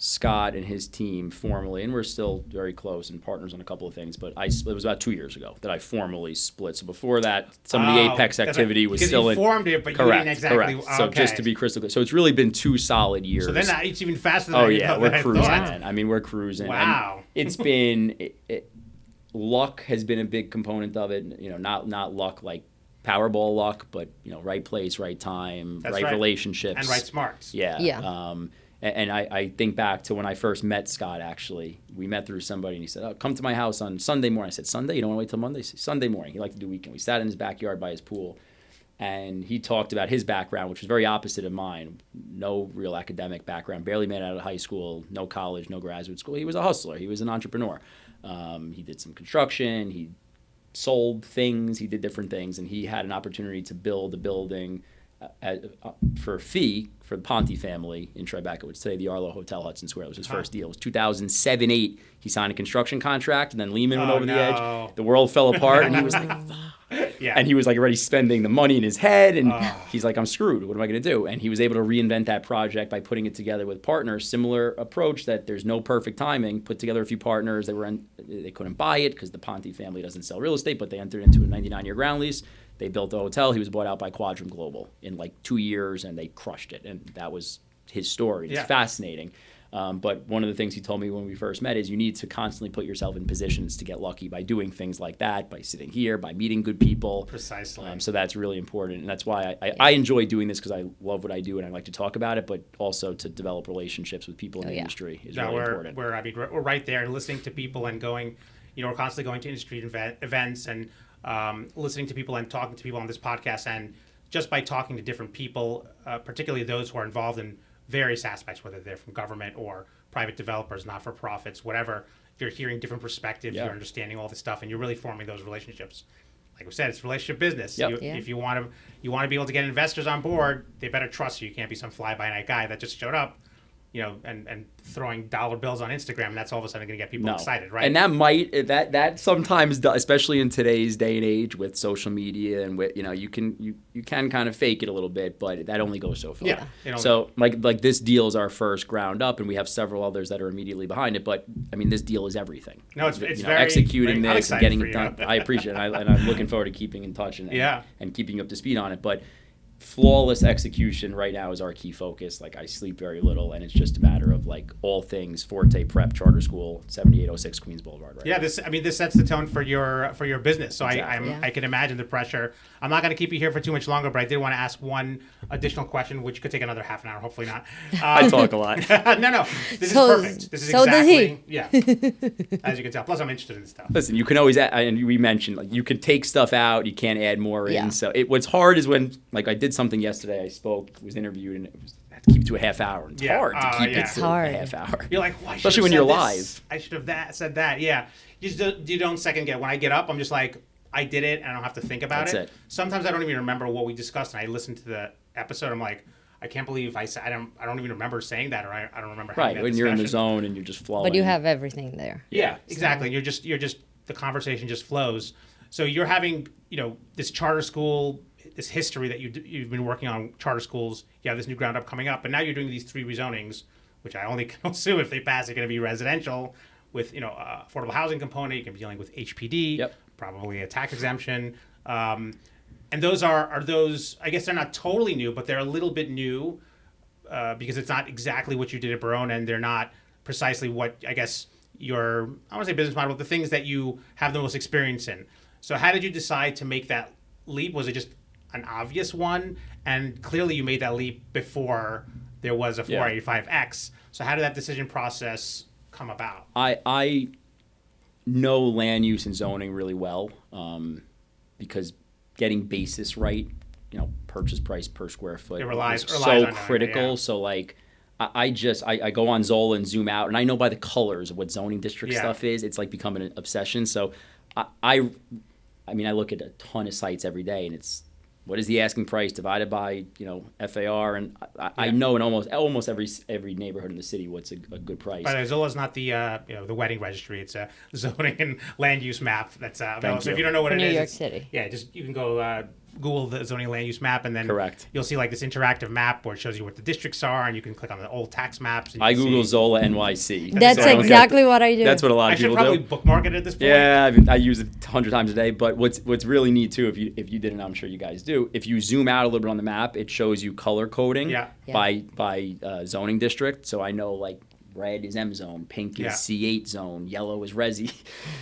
Scott and his team formally, and we're still very close and partners on a couple of things, but it was about 2 years ago that I formally split. So before that, some of the Apex activity was still in. You formed it, but you didn't exactly. Correct. So just to be crystal clear, so it's really been 2 solid years. So then it's even faster than we're cruising, man. I mean, we're cruising. Wow. And it's been luck has been a big component of it. Not luck like Powerball luck, but right place, right time, right relationship, and right smarts. Yeah. And I think back to when I first met Scott, actually. We met through somebody, and he said, come to my house on Sunday morning. I said, Sunday? You don't want to wait till Monday? He said, Sunday morning. He liked to do weekend. We sat in his backyard by his pool, and he talked about his background, which was very opposite of mine. No real academic background, barely made it out of high school, no college, no graduate school. He was a hustler. He was an entrepreneur. He did some construction. He sold things. He did different things, and he had an opportunity to build a building for a fee for the Ponte family in Tribeca, which is today the Arlo Hotel Hudson Square. It was his first deal. It was 2007-8. He signed a construction contract, and then Lehman went over the edge. The world fell apart, and he was like, Yeah. and he was like already spending the money in his head, and he's like, I'm screwed. What am I going to do? And he was able to reinvent that project by putting it together with partners. Similar approach that there's no perfect timing. Put together a few partners. They couldn't buy it because the Ponte family doesn't sell real estate, but they entered into a 99-year ground lease. They built a hotel. He was bought out by Quadrum Global in like 2 years, and they crushed it. And that was his story. It's fascinating. But one of the things he told me when we first met is you need to constantly put yourself in positions to get lucky by doing things like that, by sitting here, by meeting good people. Precisely. So that's really important. And that's why I enjoy doing this, because I love what I do and I like to talk about it, but also to develop relationships with people in the industry is really important. We're right there listening to people and going, we're constantly going to industry events and listening to people and talking to people on this podcast. And just by talking to different people, particularly those who are involved in various aspects, whether they're from government or private developers, not-for-profits, whatever, you're hearing different perspectives, you're understanding all this stuff, and you're really forming those relationships. Like we said, it's relationship business. If you want to be able to get investors on board, they better trust you. You can't be some fly-by-night guy that just showed up, and throwing dollar bills on Instagram, and that's all of a sudden going to get people excited, right? And that sometimes does, especially in today's day and age with social media and with, you can kind of fake it a little bit, but that only goes so far. Yeah. So like this deal is our first ground up, and we have several others that are immediately behind it. But I mean, this deal is everything. No, it's very executing very, this and getting it done. I appreciate it, and I'm looking forward to keeping in touch and keeping you up to speed on it. But flawless execution right now is our key focus. Like, I sleep very little, and it's just a matter of like all things Forte Prep Charter School, 7806 Queens Boulevard. Right. Yeah, this sets the tone for your business. So Exactly. I can imagine the pressure. I'm not going to keep you here for too much longer, but I did want to ask one additional question, which could take another half an hour. Hopefully not. I talk a lot. No, this is perfect. This is exactly. Does he. As you can tell. Plus, I'm interested in this stuff. Listen, you can always add, and we mentioned, like, you can take stuff out, you can't add more in. So what's hard is when, like, I did something yesterday, I spoke, was interviewed, and I had to keep it to a half hour. And it's hard to keep it to a half hour. You're like, why? Especially when you're live. I should have said that. Yeah. You don't second guess. When I get up, I'm just like, I did it, and I don't have to think about That's it. Sometimes I don't even remember what we discussed, and I listen to the episode. I'm like, I can't believe I said. I don't even remember saying that, or I don't remember. Right, having that when discussion. you're in the zone and you're just flowing. But you have everything there. Yeah, exactly. You're just the conversation just flows. So you're having this charter school, this history that you've been working on charter schools. You have this new ground up coming up, and now you're doing these 3 rezonings, which I only can assume if they pass, are going to be residential with affordable housing component. You can be dealing with HPD, probably a tax exemption, and those are those. I guess they're not totally new, but they're a little bit new because it's not exactly what you did at Barone, and they're not precisely what I guess your, I want to say business model, but the things that you have the most experience in. So how did you decide to make that leap? Was it just an obvious one? And clearly you made that leap before there was a 485X. So how did that decision process come about? I know land use and zoning really well because getting basis right, purchase price per square foot relies so on critical. Yeah. So like I go on Zola and zoom out, and I know by the colors of what zoning district stuff is. It's like becoming an obsession. So I look at a ton of sites every day, and it's what is the asking price divided by FAR, and I know in almost every neighborhood in the city what's a good price. But Zola's not the the wedding registry. It's a zoning and land use map that's available. So if you don't know what it is, New York City. Yeah, just you can go Google the zoning land use map, and then you'll see like this interactive map where it shows you what the districts are, and you can click on the old tax maps. And I Google Zola NYC. That's exactly what I do. That's what a lot of people do. I should probably bookmark it at this point. Yeah, I use it 100 times a day. But what's really neat too, if you didn't, I'm sure you guys do. If you zoom out a little bit on the map, it shows you color coding by zoning district. So I know like red is M zone, pink is Yeah. C8 zone, yellow is Resi.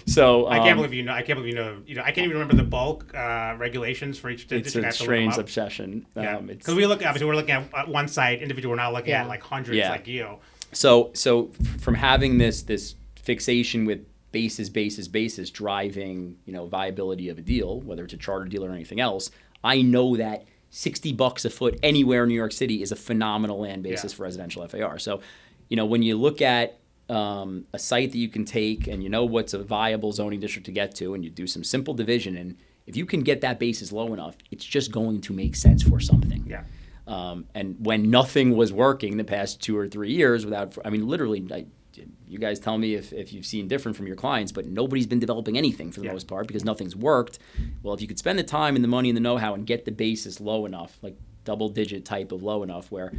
So I can't believe you know. I can't believe you know. You know, I can't even remember the bulk regulations for each it's district. I a have to look them strange up. obsession. Yeah, It's because we're looking at one site individual. We're not looking at like hundreds Yeah. like you. so from having this fixation with basis driving, viability of a deal, whether it's a charter deal or anything else, I know that $60 a foot anywhere in New York City is a phenomenal land basis for residential FAR. So, when you look at a site that you can take and you know what's a viable zoning district to get to, and you do some simple division, and if you can get that basis low enough, it's just going to make sense for something. Yeah. And when nothing was working the past 2 or 3 years literally, you guys tell me if you've seen different from your clients, but nobody's been developing anything for the most part because nothing's worked. Well, if you could spend the time and the money and the know-how and get the basis low enough, like double-digit type of low enough where,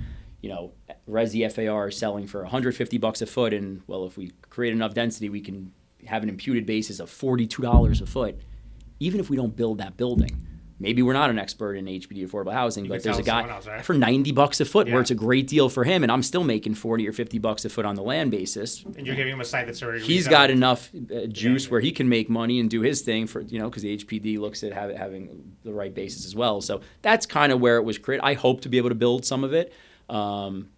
Resi FAR is selling for $150 a foot, and, well, if we create enough density, we can have an imputed basis of $42 a foot, even if we don't build that building. Maybe we're not an expert in HPD affordable housing, but there's a guy else, right? for $90 a foot where it's a great deal for him, and I'm still making $40 or $50 a foot on the land basis. And you're giving him a site that's already. He's got enough juice where he can make money and do his thing for because the HPD looks at having the right basis as well. So that's kind of where it was created. I hope to be able to build some of it.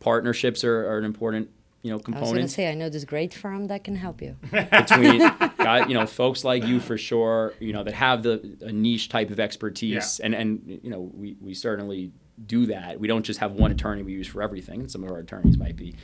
Partnerships are an important component. I was going to say, I know this great firm that can help you. Between folks like you for sure, that have a niche type of expertise, and we certainly do that. We don't just have one attorney we use for everything. Some of our attorneys might be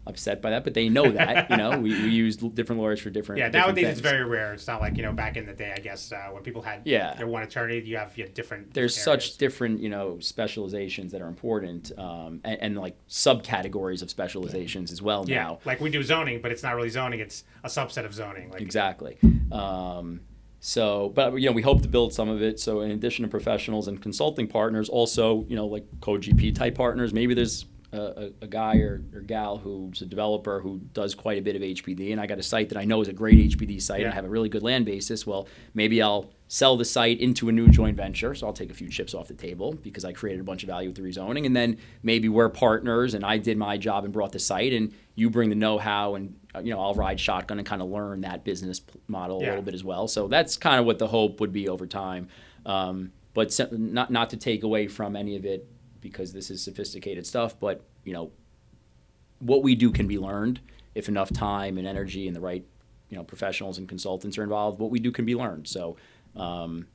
upset by that, but they know that. We use different lawyers for different. Nowadays things. it's very rare. It's not like back in the day. I guess when people had their one attorney, you have different. There's areas. such different specializations that are important, and like subcategories of specializations as well now. Like we do zoning, but it's not really zoning. It's a subset of zoning. Exactly. But we hope to build some of it. So in addition to professionals and consulting partners, also like co-GP type partners. Maybe there's a guy or gal who's a developer who does quite a bit of HPD, and I got a site that I know is a great HPD site and I have a really good land basis. Well, maybe I'll sell the site into a new joint venture, so I'll take a few chips off the table because I created a bunch of value with the rezoning, and then maybe we're partners and I did my job and brought the site, and you bring the know-how, and I'll ride shotgun and kind of learn that business model a little bit as well. So that's kind of what the hope would be over time, but not to take away from any of it, because this is sophisticated stuff, but what we do can be learned if enough time and energy and the right professionals and consultants are involved. What we do can be learned. So I'm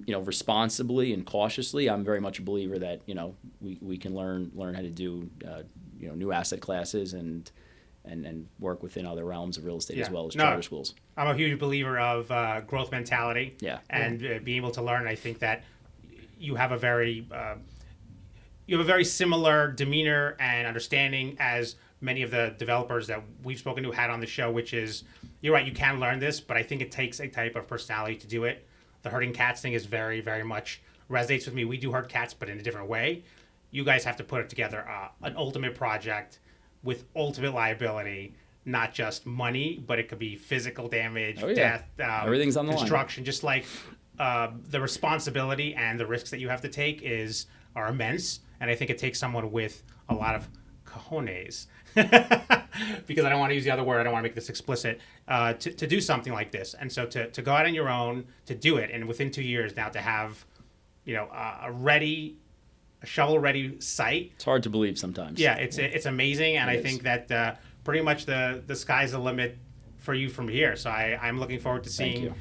responsibly and cautiously, I'm very much a believer that we can learn how to do new asset classes and work within other realms of real estate as well as charter schools. I'm a huge believer of growth mentality and being able to learn. I think that you have a very similar demeanor and understanding as many of the developers that we've spoken to had on the show, which is, you're right, you can learn this, but I think it takes a type of personality to do it. The herding cats thing is very, very much resonates with me. We do herd cats, but in a different way. You guys have to put it together, an ultimate project with ultimate liability, not just money, but it could be physical damage, death, everything's on the construction, just like the responsibility and the risks that you have to take are immense. And I think it takes someone with a lot of cojones, because I don't want to use the other word, I don't want to make this explicit, to do something like this. And so to go out on your own, to do it, and within 2 years now to have, a shovel-ready site. It's hard to believe sometimes. Yeah, it's amazing, and I think that pretty much the sky's the limit for you from here. So I'm looking forward to seeing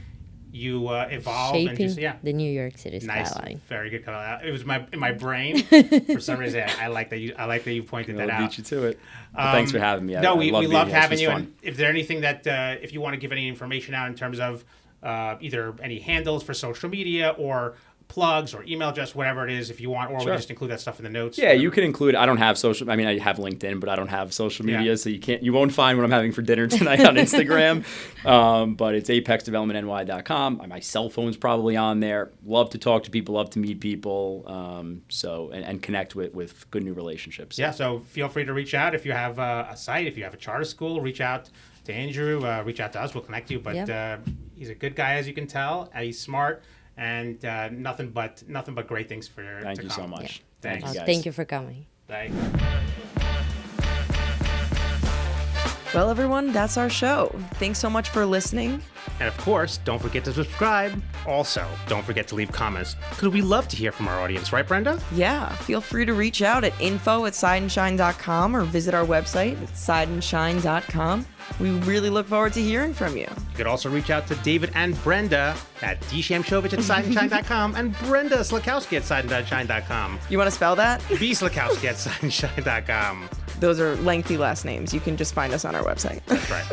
you evolve shaping and just the New York City skyline. Nice, very good color. It was in my brain for some reason. I like that you pointed that out. Beat you to it. Well, thanks for having me. We loved having you. And if there anything that if you want to give any information out in terms of either any handles for social media or plugs or email address, whatever it is, if you want, or we just include that stuff in the notes. Yeah, you can include. I don't have social. I mean, I have LinkedIn, but I don't have social media, so you won't find what I'm having for dinner tonight on Instagram. But it's apexdevelopmentny.com. My cell phone's probably on there. Love to talk to people. Love to meet people. And connect with good new relationships. Yeah. So feel free to reach out if you have a site, if you have a charter school. Reach out to Andrew. Reach out to us. We'll connect you. But he's a good guy, as you can tell. He's smart. And nothing but great things for your. Thank you so much. Thanks. Thank you for coming. Bye. Well, everyone, that's our show. Thanks so much for listening. And of course, don't forget to subscribe. Also, don't forget to leave comments, because we love to hear from our audience, right, Brenda? Yeah, feel free to reach out at info@sideandshine.com or visit our website at sideandshine.com. We really look forward to hearing from you. You could also reach out to David and Brenda at dshamshovich@sideandshine.com and Brenda Slakowski at sideandshine.com. You want to spell that? V Slakowski at sideandshine.com. Those are lengthy last names. You can just find us on our website. That's right.